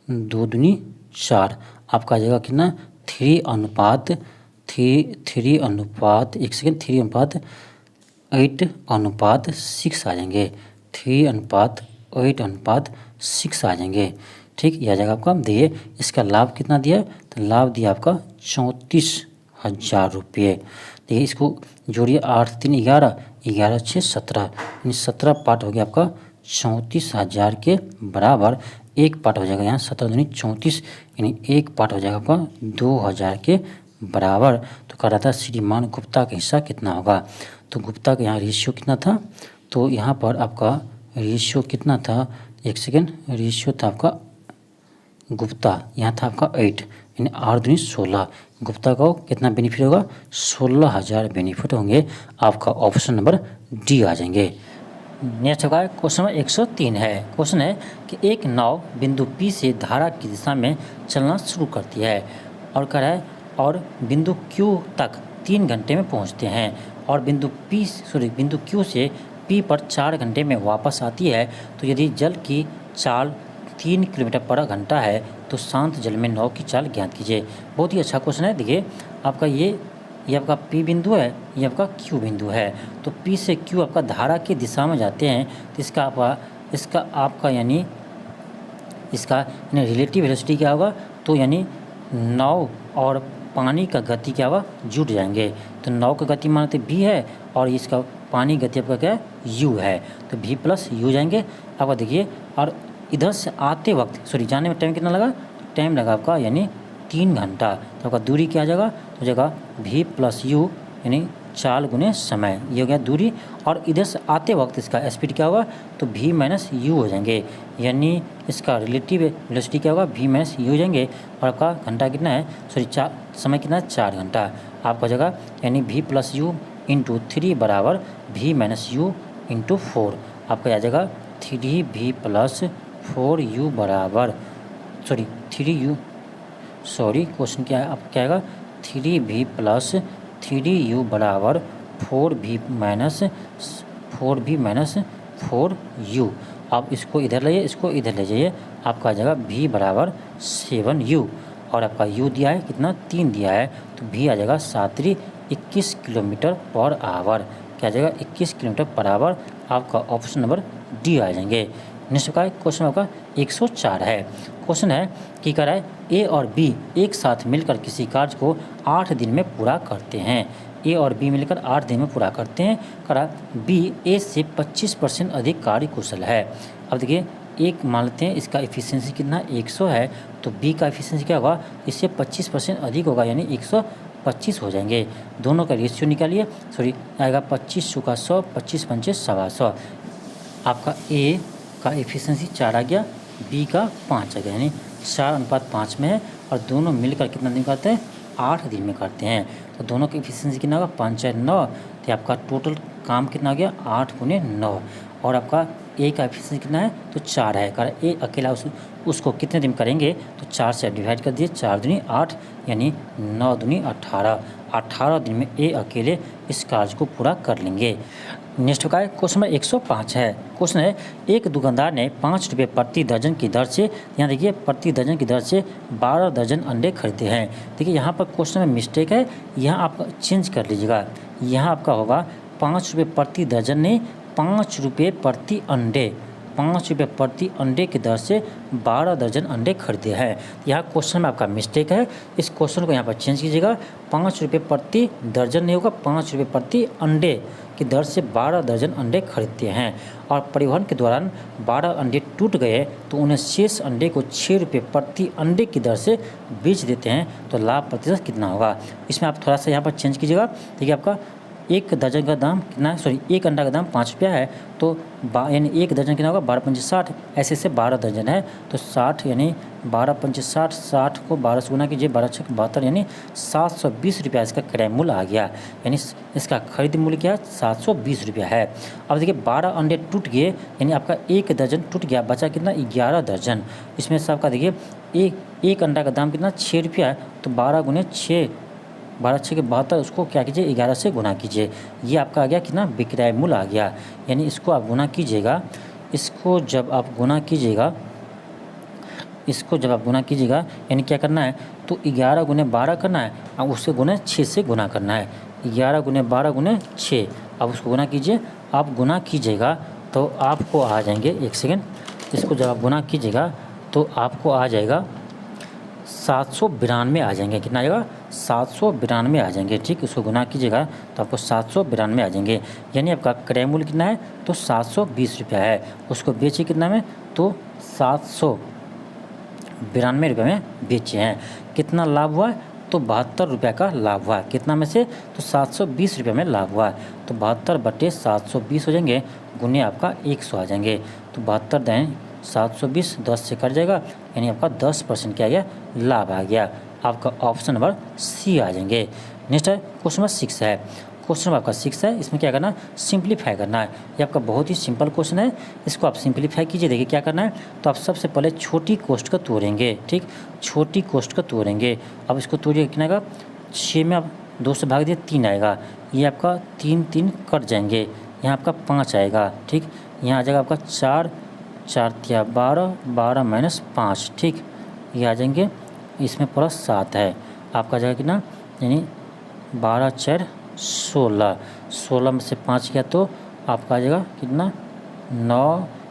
2 दूनी 4। आपका आ जाएगा कितना, 3 अनुपात 8:6 आ जाएंगे, 3:8:6 आ जाएंगे, ठीक। यह आ जाएगा आपका। देखिए इसका लाभ कितना दिया, तो लाभ दिया आपका 34,000 रुपये। देखिए इसको जोड़िए, 8 3 11, 11 6 17, यानी 17 पार्ट हो गया आपका 34,000 के बराबर। एक पार्ट हो जाएगा यहाँ 17 दूनी 34, यानी एक पार्ट हो जाएगा आपका 2,000 के बराबर। तो कह रहा था श्रीमान गुप्ता का हिस्सा कितना होगा। तो गुप्ता का यहाँ रेशियो कितना था, तो यहाँ पर आपका रेशियो कितना था, एक सेकेंड, रेशियो था आपका गुप्ता, यहाँ था आपका 8, यानी 8 दूनी 16। गुप्ता को कितना बेनिफिट होगा, 16,000 बेनिफिट होंगे। आपका ऑप्शन नंबर डी आ जाएंगे। नेक्स्ट होगा क्वेश्चन नंबर 103 है। क्वेश्चन है कि एक नाव बिंदु P से धारा की दिशा में चलना शुरू करती है और कह रहा है और बिंदु Q तक 3 घंटे में पहुंचते हैं और बिंदु Q से P पर 4 घंटे में वापस आती है। तो यदि जल की चाल 3 किलोमीटर पर घंटा है तो शांत जल में नाव की चाल ज्ञात कीजिए। बहुत ही अच्छा क्वेश्चन है। देखिए आपका ये आपका P बिंदु है, ये आपका Q बिंदु है। तो P से Q आपका धारा की दिशा में जाते हैं तो इसका आपका यानी रिलेटिव वेलोसिटी क्या होगा, तो यानी नाव और पानी का गति क्या होगा, जुड़ जाएंगे। तो नाव का गति मानते V है और इसका पानी गति आपका क्या है, U है। तो V प्लस U जाएंगे आपका। देखिए और इधर से आते वक्त जाने में टाइम कितना लगा, टाइम लगा आपका यानी 3 घंटा। तो आपका दूरी क्या आ जाएगा, तो जगह V प्लस U यानी चाल गुने समय, ये हो गया दूरी। और इधर से आते वक्त इसका स्पीड क्या होगा, तो V माइनस U हो जाएंगे, यानी इसका रिलेटिव वेलोसिटी क्या होगा, V माइनस U हो जाएंगे। और आपका घंटा कितना है, समय कितना है, 4 घंटा। आपका जगह यानी V प्लस U इंटू 3 बराबर V माइनस U इंटू 4। आपका आ जाएगा 3V प्लस 4U बराबर क्वेश्चन क्या है आपका, क्या आएगा, 3V प्लस 3U बराबर 4V माइनस 4U। आप इसको इधर लाइए, इसको इधर ले जाइए, आपका आ जाएगा V बराबर 7U। और आपका U दिया है कितना, 3 दिया है, तो V आ जाएगा 7 21 किलोमीटर पर आवर। क्या आ जाएगा, 21 किलोमीटर पर आवर। आपका ऑप्शन नंबर डी आ जाएंगे। नेक्स्ट का क्वेश्चन आपका 104 है। क्वेश्चन है कि कह रहा है ए और बी एक साथ मिलकर किसी कार्य को 8 दिन में पूरा करते हैं। ए और बी मिलकर 8 दिन में पूरा करते हैं। कह रहा है बी ए से 25% अधिक कार्य कुशल है। अब देखिए एक मान लेते हैं इसका एफिशिएंसी कितना 100 है, तो बी का एफिशिएंसी क्या होगा, इससे 25% अधिक होगा, यानी 125 हो जाएंगे। दोनों का रेशियो निकालिए, आएगा 25 चौका 100, 25 पंचे 125। आपका ए का एफिशिएंसी 4 आ गया, बी का 5 आ गया, यानी 4:5 में है। और दोनों मिलकर कितना दिन करते हैं, 8 दिन में करते हैं। तो दोनों की एफिशिएंसी कितना होगा, 5 4 9, तो आपका टोटल काम कितना हो गया, 8 × 9। और आपका ए का एफिशिएंसी कितना है, तो 4 है। कारण ए अकेला उसको कितने दिन करेंगे, तो 4 से डिवाइड कर दिए, 4 दूनी 8, यानी 9 दूनी 18। 18 दिन में ए अकेले इस कार्य को पूरा कर लेंगे। नेक्स्ट का क्वेश्चन नंबर 105 है। क्वेश्चन है एक दुकानदार ने 5 रुपये प्रति दर्जन की दर से, यहाँ देखिए प्रति दर्जन की दर से 12 दर्जन अंडे खरीदे हैं। देखिए यहाँ पर क्वेश्चन में मिस्टेक है, यहाँ आप चेंज कर लीजिएगा। यहाँ आपका होगा 5 रुपये प्रति दर्जन ने 5 रुपये प्रति अंडे, 5 रुपये प्रति अंडे की दर से 12 दर्जन अंडे खरीदे हैं। यहाँ क्वेश्चन में आपका मिस्टेक है, इस क्वेश्चन को यहाँ पर चेंज कीजिएगा। 5 रुपये प्रति दर्जन नहीं होगा, 5 रुपये प्रति अंडे की दर से 12 दर्जन अंडे खरीदते हैं। और परिवहन के दौरान 12 अंडे टूट गए तो उन्हें शेष अंडे को 6 रुपये प्रति अंडे की दर से बेच देते हैं। तो लाभ प्रतिशत कितना होगा, इसमें आप थोड़ा सा यहाँ पर चेंज कीजिएगा। देखिए आपका एक दर्जन का दाम कितना है, सॉरी एक अंडा का दाम 5 रुपया है, तो यानी एक दर्जन कितना होगा, 12 पंचे 60, ऐसे से 12 दर्जन है, तो 60 यानी 12 पंचे 60, 60 को 12 से गुना कीजिए, 12 छक 72, यानी 720 रुपया इसका क्रय मूल्य आ गया। यानी इसका खरीद मूल्य क्या है, 720 रुपया है। अब देखिए 12 अंडे टूट गए, यानी आपका एक दर्जन टूट गया, बचा कितना, 11 दर्जन। इसमें से आपका देखिए एक अंडा का दाम कितना, 6 रुपया है, तो 12 गुने 6, 12 6 के 72, उसको क्या कीजिए 11 से गुना कीजिए, ये आपका आ गया कितना, विक्रय मूल्य आ गया। यानी इसको आप गुना कीजिएगा, इसको जब आप गुना कीजिएगा, यानी क्या करना है, तो 11 गुने 12 करना है, अब उससे गुने 6 से गुना करना है, 11 गुने 12 गुने 6, अब उसको गुना कीजिए। आप गुना कीजिएगा तो आपको आ जाएंगे, एक सेकेंड, इसको जब आप गुना कीजिएगा तो आपको आ जाएगा 792 आ जाएंगे, कितना आ जाएगा, 792 आ जाएंगे। ठीक, उसको गुना कीजिएगा तो आपको 792 आ जाएंगे। यानी आपका क्रय मूल्य कितना है, तो 720 रुपया है, उसको बेचिए कितना में, तो 792 रुपये में बेचे हैं। कितना लाभ हुआ, तो 72 रुपये का लाभ हुआ। कितना में से, तो 720 रुपये में लाभ हुआ, तो 72/720 हो जाएंगे, गुने आपका 100 आ जाएंगे, तो 72 दें 720, 10 से कट जाएगा, यानी आपका 10% क्या आ गया, लाभ आ गया। आपका ऑप्शन नंबर सी आ जाएंगे। नेक्स्ट है क्वेश्चन नंबर 6 है, क्वेश्चन नंबर आपका 6 है, इसमें क्या करना है, सिंप्लीफाई करना है। ये आपका बहुत ही सिंपल क्वेश्चन है, इसको आप सिंप्लीफाई कीजिए। देखिए क्या करना है, तो आप सबसे पहले छोटी कोष्ठ का तोड़ेंगे, ठीक, छोटी कोष्ठ का तोड़ेंगे। अब इसको तोड़िए, कितना आएगा, 6 में आप 2 से भाग दिए 3 आएगा, ये आपका 3 3 कट जाएंगे, यहाँ आपका 5 आएगा, ठीक, यहाँ आ जाएगा आपका 4 4 तिया 12, 12 माइनस 5, ठीक, ये आ जाएंगे, इसमें प्लस 7 है, आपका जाएगा कितना, यानी 12 4 16, 16 में से 5 गया तो आपका आ जाएगा कितना,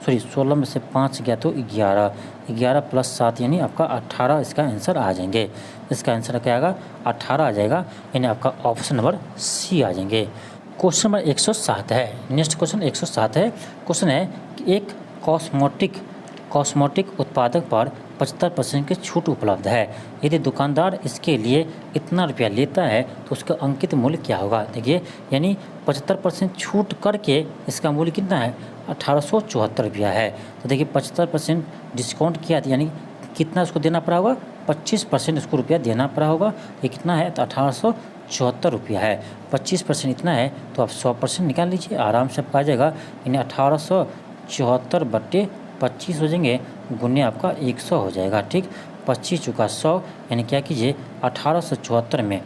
16 में से 5 गया तो 11, 11 प्लस 7 यानी आपका 18, इसका आंसर आ जाएंगे। इसका आंसर क्या आएगा, 18 आ जाएगा, यानी आपका ऑप्शन नंबर सी आ जाएंगे। क्वेश्चन नंबर 107 है, नेक्स्ट क्वेश्चन 107 है। क्वेश्चन है कि एक कॉस्मेटिक उत्पादक पर 75% की छूट उपलब्ध है, यदि दुकानदार इसके लिए इतना रुपया लेता है तो उसका अंकित मूल्य क्या होगा। देखिए यानी 75% छूट करके इसका मूल्य कितना है, 1874 रुपया है। तो देखिए 75% डिस्काउंट किया, यानी कितना उसको देना पड़ा होगा, 25% उसको रुपया देना पड़ा होगा। ये कितना है, तो 1874 रुपया है। 25% इतना है तो आप 100% निकाल लीजिए, आराम से आपका आ जाएगा, यानी 1874/25 हो जाएंगे, गुने आपका 100 हो जाएगा, ठीक, 25 चुका 100, यानी क्या कीजिए 1874 में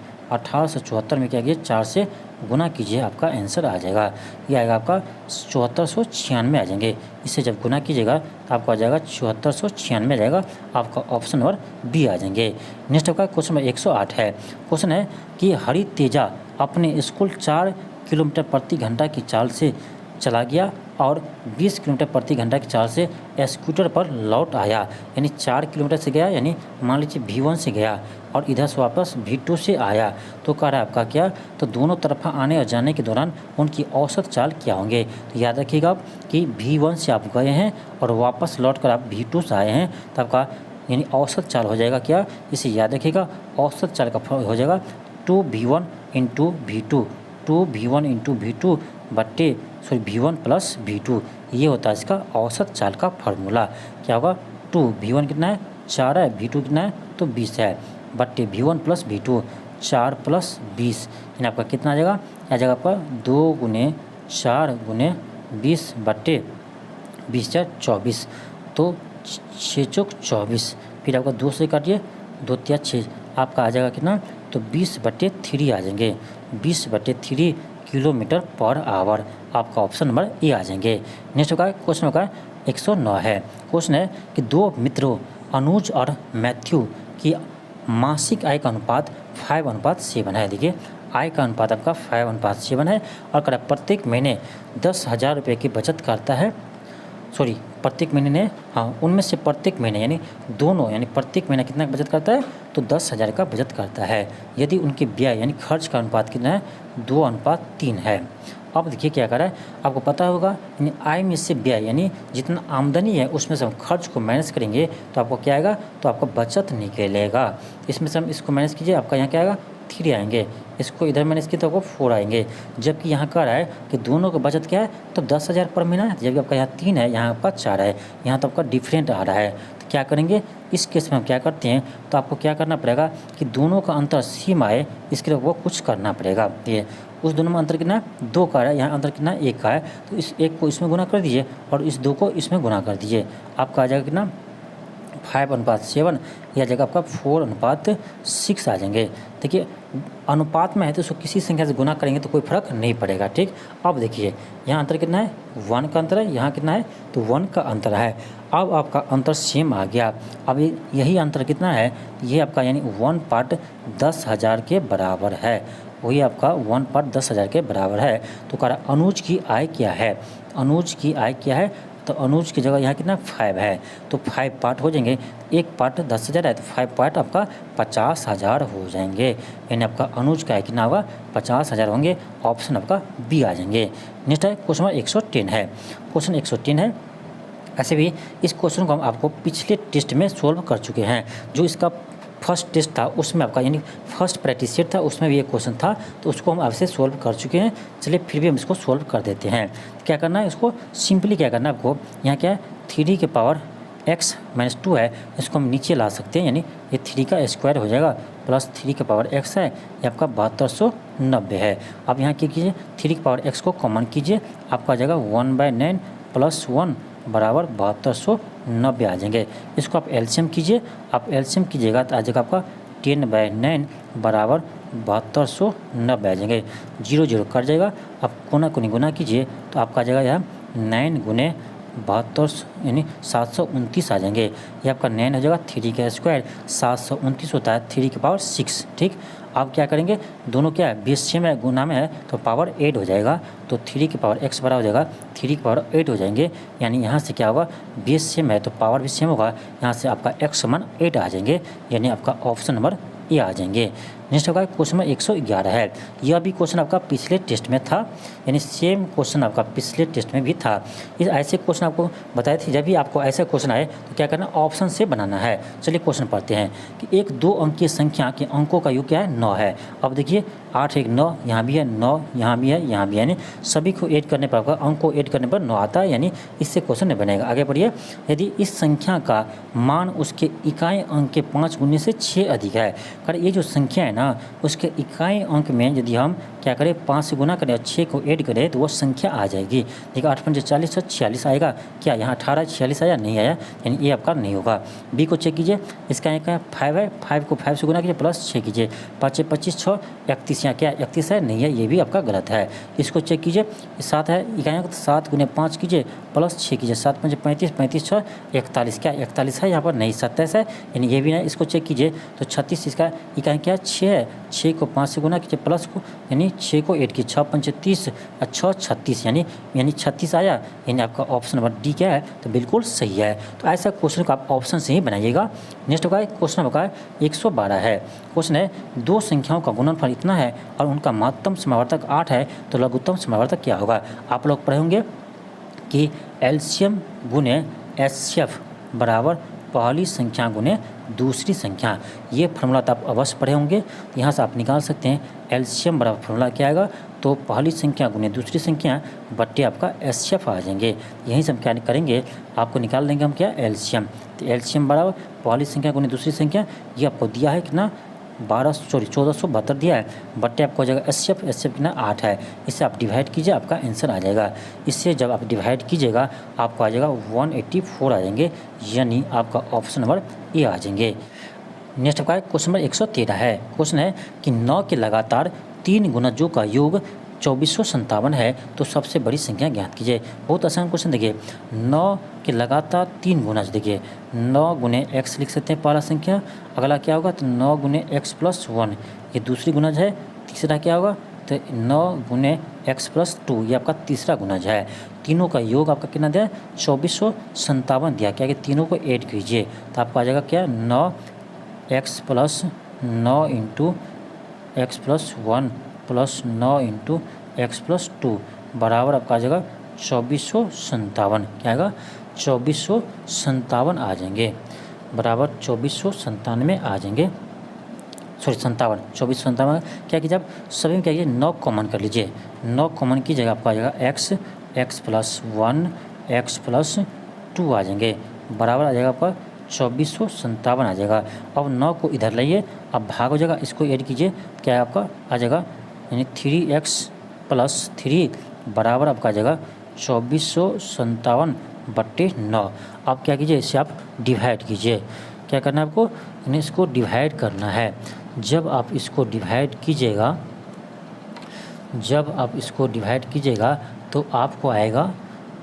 क्या कीजिए 4 से गुना कीजिए, आपका आंसर आ जाएगा, ये आएगा आपका 7496 आ जाएंगे। इसे जब गुना कीजिएगा तो आपको आ जाएगा 7496 आ जाएगा, आपका ऑप्शन नंबर बी आ जाएंगे। नेक्स्ट आपका क्वेश्चन नंबर 108 है। क्वेश्चन है कि हरि तेजा अपने स्कूल 4 किलोमीटर प्रति घंटा की चाल से चला गया और 20 किलोमीटर प्रति घंटा की चाल से स्कूटर पर लौट आया, यानी 4 किलोमीटर से गया, यानी मान लीजिए V1 से गया और इधर से वापस V2 से आया, तो कह रहा है आपका क्या, तो दोनों तरफा आने और जाने के दौरान उनकी औसत चाल क्या होंगे। तो याद रखिएगा कि V1 से आप गए हैं और वापस लौट कर आप V2 से आए हैं, तो आपका यानी औसत चाल हो जाएगा क्या, इसे याद रखिएगा, औसत चाल का हो जाएगा 2V1 into V2, 2V1 into V2 बट्टे V1 प्लस V2, ये होता है इसका औसत चाल का फार्मूला। क्या होगा, 2V1 कितना है 4 है, V2 कितना है तो 20 है, बट्टे V1 प्लस V2 4 प्लस 20, यानी आपका कितना आ जाएगा, आ जाएगा आपका 2 गुने 4 गुने 20 बट्टे 20 4 24, तो 6 चौक 24, फिर आपका 2 से काटिए 2 तिया 6, आपका आ जाएगा कितना, तो 20/3 आ जाएंगे, 20/3 किलोमीटर पर आवर, आपका ऑप्शन नंबर ए आ जाएंगे। नेक्स्ट होगा क्वेश्चन होगा 109 है। क्वेश्चन है कि 2 मित्रों अनुज और मैथ्यू की मासिक आय का अनुपात 5:7 है। देखिए आय का अनुपात आपका 5:7 है और कर प्रत्येक महीने 10,000 रुपये की बचत करता है, प्रत्येक महीने ने, हाँ, उनमें से प्रत्येक महीने यानी दोनों, यानी प्रत्येक महीना कितना बचत करता है, तो 10,000 का बचत करता है, यदि उनके व्यय यानी खर्च का अनुपात कितना है, 2:3 है। अब देखिए क्या कर रहा है, आपको पता होगा यानी आय में से व्यय यानी जितना आमदनी है उसमें से हम खर्च को माइनस करेंगे तो आपको क्या आएगा, तो आपका बचत निकलेगा। इसमें से हम इसको माइनस कीजिए, आपका यहाँ क्या आएगा 3 आएंगे, इसको इधर मैंने इसकी तरफ को 4 आएंगे। जबकि यहाँ कह रहा है कि दोनों का बचत क्या है, तो 10,000 पर महीना है। जबकि आपका यहाँ 3 है, यहाँ आपका 4 है, यहाँ तो आपका डिफरेंट आ रहा है। तो क्या करेंगे इस केस में, हम क्या करते हैं, तो आपको क्या करना पड़ेगा कि दोनों का अंतर सेम आए, इसके लिए वो कुछ करना पड़ेगा। ये उस दोनों में अंतर कितना है, 2 का है, यहाँ अंतर कितना 1 का है, तो इस 1 को इसमें गुना कर दीजिए और इस 2 को इसमें गुना कर दीजिए। आपका आ जाएगा कितना 5:7, या जगह आपका 4:6 आ जाएंगे। देखिए अनुपात में है तो उसको किसी संख्या से गुना करेंगे तो कोई फर्क नहीं पड़ेगा, ठीक। अब देखिए यहाँ अंतर कितना है, 1 का अंतर है, यहाँ कितना है तो 1 का अंतर है। अब आपका अंतर सेम आ गया। अब यही अंतर कितना है, ये आपका यानी 1/10,000 के बराबर है। वही आपका 1/10,000 के बराबर है। तो कह रहा अनुज की आय क्या है, अनुज की आय क्या है, तो अनुज की जगह यहाँ कितना 5 है, तो 5 पार्ट हो जाएंगे। 1 पार्ट 10,000 है तो 5 पार्ट आपका 50,000 हो जाएंगे। यानी आपका अनुज का कितना होगा 50,000 होंगे। ऑप्शन आपका बी आ जाएंगे। नेक्स्ट है क्वेश्चन नंबर 110 है। क्वेश्चन 110 है। ऐसे भी इस क्वेश्चन को हम आपको पिछले टेस्ट में सोल्व कर चुके हैं। जो इसका फर्स्ट टेस्ट था उसमें आपका यानी फर्स्ट प्रैक्टिस सेट था, उसमें भी एक क्वेश्चन था, तो उसको हम आपसे सोल्व कर चुके हैं। चलिए फिर भी हम इसको सोल्व कर देते हैं। क्या करना है, इसको सिंपली क्या करना है आपको, यहाँ क्या है 3 की पावर x - 2 है, इसको हम नीचे ला सकते हैं, यानी ये 3 का स्क्वायर हो जाएगा प्लस 3 की पावर x है, ये आपका 7290 है। अब यहाँ क्या कीजिए 3 की पावर x को कॉमन कीजिए, आपका आ जाएगा 1/9 + 1 बराबर 7290 आ जाएंगे। इसको आप एलसीएम कीजिए, आप एलसीएम कीजिएगा तो आ जाएगा आपका 10/9 बराबर 7290 आ जाएंगे। 0 0 कट जाएगा। आप कोना कोनी गुना कीजिए तो आपका आ जाएगा यहाँ 9 × 72 यानी 729 आ जाएंगे। ये आपका 9 हो जाएगा, 3 का स्क्वायर 729 होता है 3 की पावर 6, ठीक। आप क्या करेंगे, दोनों क्या है बेस सेम है, गुना में है तो पावर 8 हो जाएगा, तो 3 की पावर x बराबर हो जाएगा 3 की पावर 8 हो जाएंगे। यानी यहाँ से क्या होगा, बेस सेम है तो पावर भी सेम होगा, यहाँ से आपका x = 8 आ जाएंगे। यानी आपका ऑप्शन नंबर ए आ जाएंगे। नेक्स्ट होगा क्वेश्चन नंबर 111 है। यह भी क्वेश्चन आपका पिछले टेस्ट में था, यानी सेम क्वेश्चन आपका पिछले टेस्ट में भी था। इस ऐसे क्वेश्चन आपको बताए थे, जब भी आपको ऐसा क्वेश्चन आए तो क्या करना, ऑप्शन से बनाना है। चलिए क्वेश्चन पढ़ते हैं कि एक 2 अंक की संख्या के अंकों का योग क्या है 9 है। अब देखिए 8 1 9, यहाँ भी है 9, यहाँ भी है, यहाँ भी है, यानी सभी को ऐड करने पर आपका अंक को ऐड करने पर 9 आता है, यानी इससे क्वेश्चन नहीं बनेगा। आगे बढ़िए, यदि इस संख्या का मान उसके इकाई अंक के 5 गुने से 6 अधिक है। कर ये जो संख्या है ना, उसके इकाई अंक में यदि हम क्या करें 5 से गुना करें और 6 को ऐड करें तो वो संख्या आ जाएगी। देखिए 8 × 5 = 40 और 46 आएगा। क्या यहाँ 18 46 आया, नहीं आया, यानी ये आपका नहीं होगा। बी को चेक कीजिए, इसका यहाँ क्या 5 है, 5 को 5 से गुना कीजिए प्लस 6 कीजिए, 5 × 25 6 31, यहाँ क्या 31 है, नहीं है, ये भी आपका गलत है। इसको चेक कीजिए, 7 है इकाई अंक, 7 × 5 कीजिए प्लस 6 कीजिए, 7 × 5 = 35 35 6 41, क्या 41 है, यहाँ पर नहीं 27 है, यानी ये भी नहीं। इसको चेक कीजिए तो 36, इसका इकाई क्या 6 है, 6 को 5 से गुना कीजिए प्लस को यानी 6 को 8 की 6 × 5 = 30 और 6 36, यानी 36 आया। यानी आपका ऑप्शन नंबर डी क्या है, तो बिल्कुल सही है। तो ऐसा क्वेश्चन को आप ऑप्शन से ही बनाइएगा। नेक्स्ट होगा क्वेश्चन होगा 112 है। क्वेश्चन है 2 संख्याओं का गुणनफल इतना है और उनका महत्तम समावर्तक 8 है, तो लघुत्तम समावर्तक क्या होगा। आप लोग पढ़े होंगे कि एलसीएम गुने एचसीएफ बराबर पहली संख्या गुने दूसरी संख्या। ये फार्मूला तो आप अवश्य पढ़े होंगे। यहाँ से आप निकाल सकते हैं एलसीएम बराबर फार्मूला क्या आएगा, तो पहली संख्या गुने दूसरी संख्या बट्टे आपका एचसीएफ आ जाएंगे। यहीं से हम क्या करेंगे, आपको निकाल देंगे हम क्या एलसीएम। तो एलसीएम बराबर पहली संख्या गुने दूसरी संख्या, ये आपको दिया है कितना 1472 दिया है, बट्टे आपको हो जाएगा एचसीएफ कितना 8 है। इससे आप डिवाइड कीजिए, आपका आंसर आ जाएगा। इससे जब आप डिवाइड कीजिएगा आपको आ जाएगा 184 आ जाएंगे, यानी आपका ऑप्शन नंबर ए आ जाएंगे। नेक्स्ट आपका क्वेश्चन नंबर 113 है। क्वेश्चन है कि 9 के लगातार 3 गुणजों का योग 2457 है, तो सबसे बड़ी संख्या ज्ञात कीजिए। बहुत आसान क्वेश्चन। देखिए 9 के लगातार 3 गुणज, देखिए 9 गुने x लिख सकते हैं पहला संख्या, अगला क्या होगा तो 9 गुने x + 1, ये दूसरी गुणज है। तीसरा क्या होगा तो 9 गुने x + 2, ये आपका तीसरा गुणज है। तीनों का योग आपका कितना दिया 2457 दिया। क्या कि तीनों को ऐड कीजिए तो आपको आ जाएगा क्या 9x + 9 × x + 1 + 9 × x + 2 बराबर आपका आ जाएगा 2457। क्या आएगा 2457 आ जाएंगे, बराबर 2497 आ जाएंगे। सॉरी 57, 2457 क्या कीजिए आप सभी में क्या कीजिए 9 कॉमन कर लीजिए। 9 कॉमन की जगह आपका आ जाएगा x प्लस 1 x प्लस 2 आ जाएंगे, बराबर आ जाएगा आपका 2457 आ जाएगा। अब 9 को इधर लाइए, अब भाग हो जाएगा, इसको ऐड कीजिए, क्या है आपका आ जाएगा यानी 3x प्लस 3 बराबर आपका आ जाएगा 2457/9। अब क्या कीजिए इसे आप डिवाइड कीजिए, क्या करना है आपको यानी इसको डिवाइड करना है। जब आप इसको डिवाइड कीजिएगा तो आपको आएगा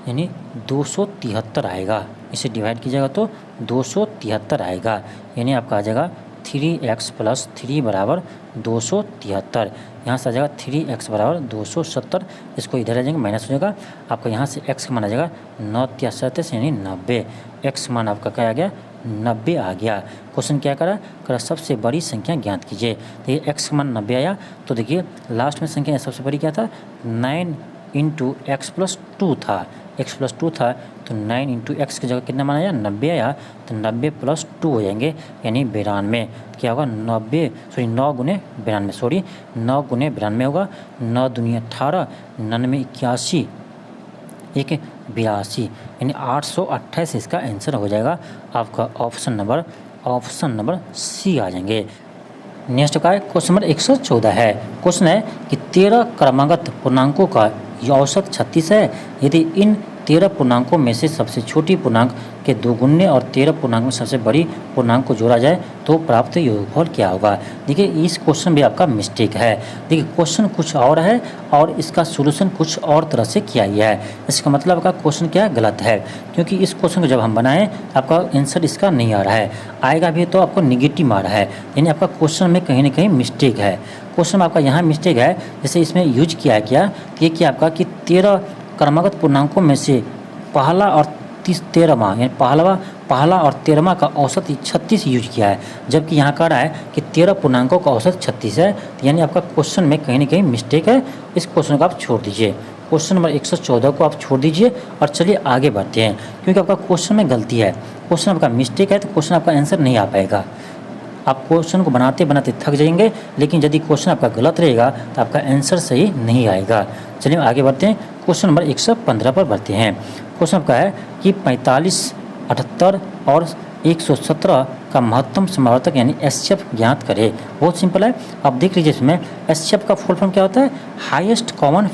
यानी 273 आएगा। इसे डिवाइड कीजिएगा तो 273 आएगा, यानी आपका आ जाएगा 3x प्लस 3 बराबर 273। यहाँ से आ जाएगा 3x बराबर 270, इसको इधर आ जाएंगे माइनस हो जाएगा, आपका यहाँ से x का मान आ जाएगा 9 × 37 यानी 90। x मान आपका क्या आ गया 90 आ गया। क्वेश्चन क्या करा सबसे बड़ी संख्या ज्ञात कीजिए। देखिए x का मान 90 आया, तो देखिए लास्ट में संख्या सबसे बड़ी क्या था 9 × x प्लस 2 था, x प्लस 2 था तो 9 × x की जगह कितना मान आया 90 आया, तो 90 प्लस 2 हो जाएंगे यानी 92। क्या होगा 9 × 92 9 × 92 होगा, 9 दूनी 18, 99 81, 1 82 यानी 828 इसका आंसर हो जाएगा आपका ऑप्शन नंबर सी आ जाएंगे। नेक्स्ट का है क्वेश्चन नंबर 114 है। क्वेश्चन है कि 13 क्रमागत पूर्णांकों का औसत 36 है, यदि इन 13 पूर्णांकों में से सबसे छोटी पूर्णांक के 2 गुने और 13 पूर्णांक में सबसे बड़ी पूर्णांक को जोड़ा जाए तो प्राप्त योगफल क्या होगा। देखिए इस क्वेश्चन में आपका मिस्टेक है। देखिए क्वेश्चन कुछ और है और इसका सॉल्यूशन कुछ और तरह से किया गया है। इसका मतलब आपका क्वेश्चन क्या गलत है, क्योंकि इस क्वेश्चन को जब हम बनाएं आपका आंसर इसका नहीं आ रहा है, आएगा भी तो आपको निगेटिव आ रहा है, यानी आपका क्वेश्चन में कहीं ना कहीं मिस्टेक है। क्वेश्चन में आपका यहाँ मिस्टेक है, जैसे इसमें यूज किया है क्या ये क्या आपका कि 13 क्रमागत पूर्णांकों में से पहला और 13वां यानी पहला और 13वां का औसत 36 यूज किया है, जबकि यहाँ कह रहा है कि 13 पूर्णांकों का औसत 36 है, यानी आपका क्वेश्चन में कहीं ना कहीं मिस्टेक है। इस क्वेश्चन को आप छोड़ दीजिए, क्वेश्चन नंबर 114 को आप छोड़ दीजिए और चलिए आगे बढ़ते हैं, क्योंकि आपका क्वेश्चन में गलती है, क्वेश्चन आपका मिस्टेक है तो क्वेश्चन आपका आंसर नहीं आ पाएगा। आप क्वेश्चन को बनाते बनाते थक जाएंगे, लेकिन यदि क्वेश्चन आपका गलत रहेगा तो आपका आंसर सही नहीं आएगा। चलिए आगे बढ़ते हैं, क्वेश्चन नंबर 115 पर बढ़ते हैं। क्वेश्चन आपका है कि 45, 78 और 117 का महत्तम समावर्तक यानी एचसीएफ ज्ञात करें। बहुत सिंपल है, आप देख लीजिए इसमें एचसीएफ का फुल फॉर्म क्या होता है हाईएस्ट कॉमन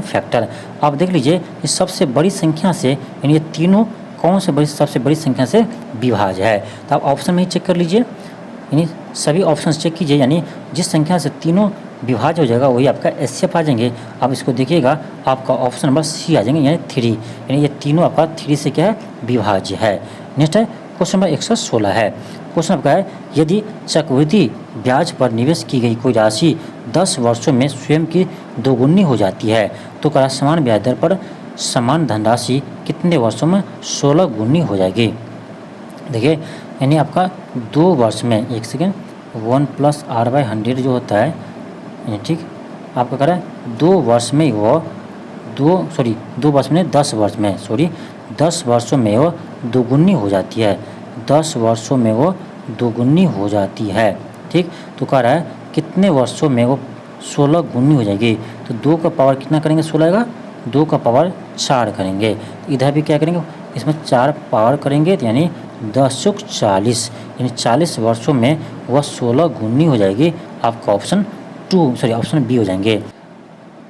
फैक्टर। आप देख लीजिए कि सबसे बड़ी संख्या से यानी ये तीनों कौन से सबसे बड़ी संख्या से विभाज्य है, तो आप ऑप्शन में ही चेक कर लीजिए, यानी सभी ऑप्शन चेक कीजिए, यानी जिस संख्या से तीनों विभाज्य हो जाएगा वही आपका एचसीएफ आ जाएंगे। आप इसको देखिएगा आपका ऑप्शन नंबर सी आ जाएंगे, यानी 3, यानी ये तीनों आपका 3 से क्या है विभाज्य है। नेक्स्ट है क्वेश्चन नंबर 116 है। क्वेश्चन आपका है यदि चक्रवृद्धि ब्याज पर निवेश की गई कोई राशि 10 वर्षों में स्वयं की दोगुनी हो जाती है तो क्या समान ब्याज दर पर समान धनराशि कितने वर्षों में 16 गुनी हो जाएगी। देखिए यानी आपका 2 वर्ष में 1 सेकेंड 1 + r/100 जो होता है ठीक, आपका कह रहा है 2 वर्ष में वो 10 वर्षों में वो दोगुनी हो जाती है, 10 वर्षों में वो दोगुनी हो जाती है ठीक। तो कह रहा है कितने वर्षों में वो 16 गुनी हो जाएगी, तो 2 का पावर कितना करेंगे 16 आएगा, 2 का पावर 4 करेंगे, तो इधर भी क्या करेंगे इसमें 4 पावर करेंगे, तो यानी 10 × 40 यानी 40 वर्षों में वह 16 गुनी हो जाएगी। आपका ऑप्शन बी हो जाएंगे।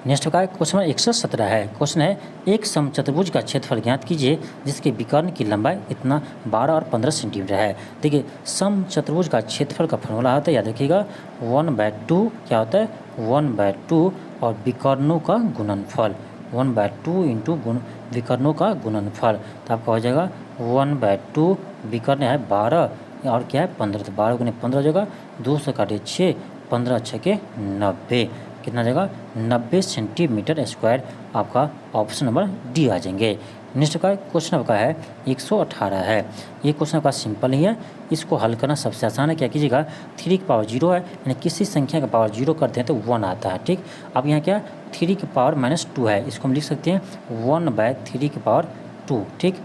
नेक्स्ट का क्वेश्चन 117 है। क्वेश्चन है एक समचतुर्भुज का क्षेत्रफल ज्ञात कीजिए जिसके विकर्ण की लंबाई इतना 12 और 15 सेंटीमीटर है। देखिए समचतुर्भुज का क्षेत्रफल का फॉर्मूला होता है, याद रखिएगा 1/2 क्या होता है 1/2 और विकर्णों का गुणनफल 1/2 × विकर्णों का गुणनफल, तो आपका हो जाएगा 1/2 विकर्ण है 12 और क्या है 15, तो 12 × 15 हो जाएगा, 2 से काटे 6, 15 × 6 = 90, कितना जाएगा 90 सेंटीमीटर स्क्वायर। आपका ऑप्शन नंबर डी आ जाएंगे। नेक्स्ट का क्वेश्चन आपका है 118 है। ये क्वेश्चन आपका सिंपल ही है, इसको हल करना सबसे आसान है। क्या कीजिएगा 3 की पावर 0 है, यानी किसी संख्या का पावर 0 करते हैं तो 1 आता है ठीक। अब यहाँ क्या 3 की पावर -2 है, इसको हम लिख सकते हैं 1/3 की पावर 2 ठीक,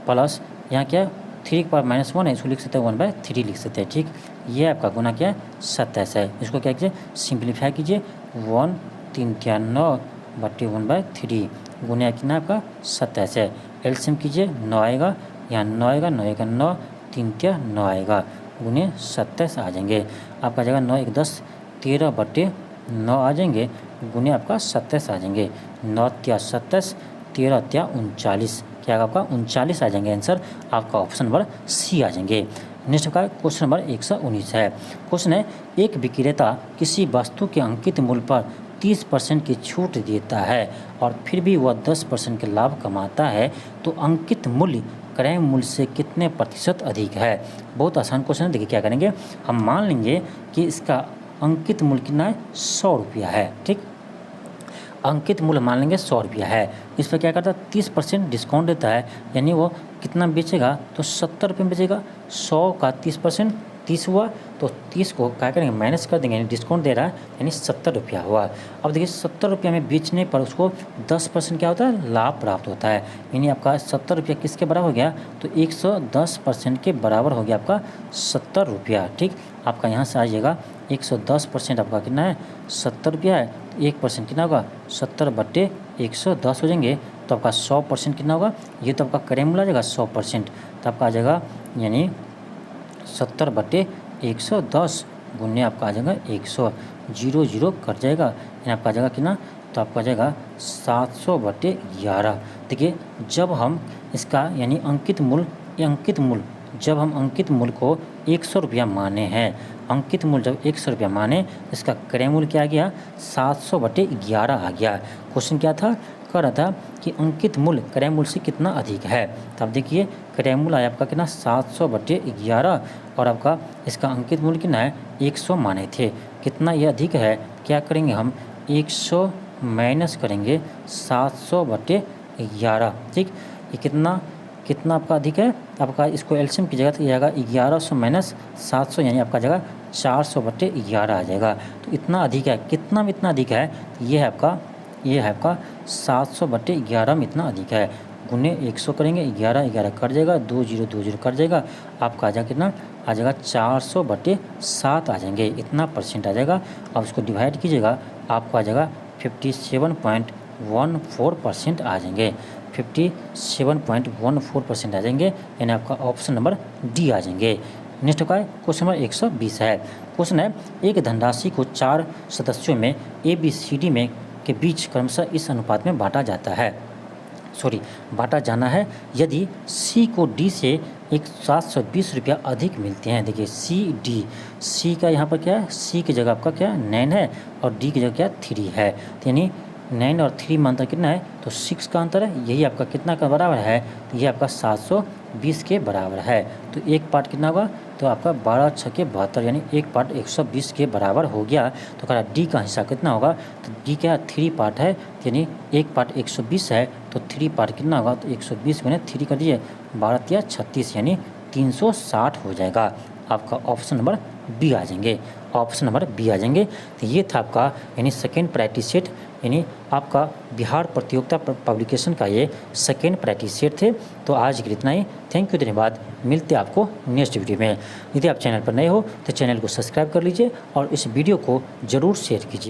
प्लस यहाँ क्या 3 की पावर -1 है, इसको लिख सकते हैं 1/3 लिख सकते हैं ठीक। ये आपका गुना क्या है 27 है। इसको क्या कीजिए सिंप्लीफाई कीजिए 1 3 3 9 बट्टे 1/3 गुना कितना आपका 27 है। एलसीएम कीजिए 9 आएगा, यहाँ 9 आएगा, 9 1 9 3 3 9 आएगा गुने 27 आ जाएंगे। आपका जगह 9 1 10 13 बट्टे 9 आ जाएंगे गुने आपका 27 आ जाएंगे। 9 3 27 13 3 39 क्या आपका 39 आ जाएंगे। आंसर आपका ऑप्शन नंबर सी आ जाएंगे। नेक्स्ट का क्वेश्चन नंबर 119 है। क्वेश्चन है एक विक्रेता किसी वस्तु के अंकित मूल्य पर 30% की छूट देता है और फिर भी वह 10% के लाभ कमाता है तो अंकित मूल्य क्रय मूल्य से कितने प्रतिशत अधिक है। बहुत आसान क्वेश्चन है। देखिए क्या करेंगे, हम मान लेंगे कि इसका अंकित मूल्य कितना है 100 रुपया है। ठीक, अंकित मूल्य मान लेंगे 100 रुपया है। इस पर क्या करता है 30% डिस्काउंट देता है, यानी वो कितना बेचेगा तो 70 रुपये में बेचेगा। 100 का 30% 30 हुआ तो 30 को क्या करेंगे माइनस कर देंगे, यानी डिस्काउंट दे रहा है यानी 70 रुपया हुआ। अब देखिए 70 रुपया में बेचने पर उसको 10% क्या होता है लाभ प्राप्त होता है, यानी आपका 70 रुपया किसके बराबर हो गया तो 110% के बराबर हो गया आपका 70 रुपया। ठीक, आपका यहाँ से आ जाएगा 110% आपका कितना है 70 रुपया है, 1% कितना होगा 70 बट्टे 110 हो जाएंगे तो आपका 100% कितना होगा, ये तो आपका क्रय मूल्य आ जाएगा 100%, तो आपका आ जाएगा यानी 70 बट्टे 110 गुने आपका आ जाएगा 100, 0 0 कट जाएगा यानी आपका आ जाएगा कितना तो आपका आ जाएगा 700 बट्टे 11। देखिए जब हम इसका यानी अंकित मूल्य जब हम अंकित मूल्य को 100 रुपया माने हैं, अंकित मूल्य जब 100 रुपया माने तो इसका क्रय मूल्य क्या आ गया 700 बट्टे 11 आ गया। क्वेश्चन क्या था, कह रहा था कि अंकित मूल्य क्रय मूल्य से कितना अधिक है। तो अब देखिए क्रय मूल्य आया आपका कितना 700 बट्टे 11 और आपका इसका अंकित मूल्य कितना है 100 माने थे, कितना ये अधिक है। क्या करेंगे हम 100 माइनस करेंगे 700 बट्टे 11। ठीक, ये कितना आपका अधिक है, आपका इसको एलसीएम की जगह तो ये आएगा 1100 माइनस 700 यानी आपका जगह 400 बट्टे 11 आ जाएगा। तो इतना अधिक है, कितना में इतना अधिक है ये है आपका 700 बट्टे 11 में इतना अधिक है। गुने 100 करेंगे 11 11 कट जाएगा, 2 0 2 0 कट जाएगा, आपका आ जाएगा कितना आ जाएगा 400 बट्टे 7 आ जाएंगे, इतना परसेंट आ जाएगा। अब इसको डिवाइड कीजिएगा आपको आ जाएगा 57.14% आ जाएंगे, 57.14% आ जाएंगे, यानी आपका ऑप्शन नंबर डी आ जाएंगे। नेक्स्ट का क्वेश्चन नंबर 120 है। क्वेश्चन है एक धनराशि को 4 सदस्यों में ABCD में के बीच क्रमशः इस अनुपात में बांटा जाना है यदि C को D से 720 रुपया अधिक मिलते हैं। देखिए C का यहाँ पर क्या है, C की जगह आपका क्या 9 है और D की जगह क्या 3 है, यानी 9 और 3 में अंतर कितना है तो 6 का अंतर है, यही आपका कितना का बराबर है तो ये आपका 720 के बराबर है। तो एक पार्ट कितना होगा तो आपका 12 6 के 72 यानी एक पार्ट 120 के बराबर हो गया। तो कह रहा डी का हिस्सा कितना होगा तो डी क्या 3 पार्ट है, यानी एक पार्ट 120 है तो 3 पार्ट कितना होगा तो 120 में 3 कर दीजिए 12 या 36 यानी 360 हो जाएगा। आपका ऑप्शन नंबर बी आ जाएंगे, ऑप्शन नंबर बी आ जाएंगे। तो ये था आपका यानी सेकेंड प्रैक्टिस सेट, यानी आपका बिहार प्रतियोगिता पब्लिकेशन का ये सेकेंड प्रैक्टिस सेट थे। तो आज के लिए इतना ही, थैंक यू, धन्यवाद। मिलते हैं आपको नेक्स्ट वीडियो में। यदि आप चैनल पर नए हो तो चैनल को सब्सक्राइब कर लीजिए और इस वीडियो को ज़रूर शेयर कीजिए।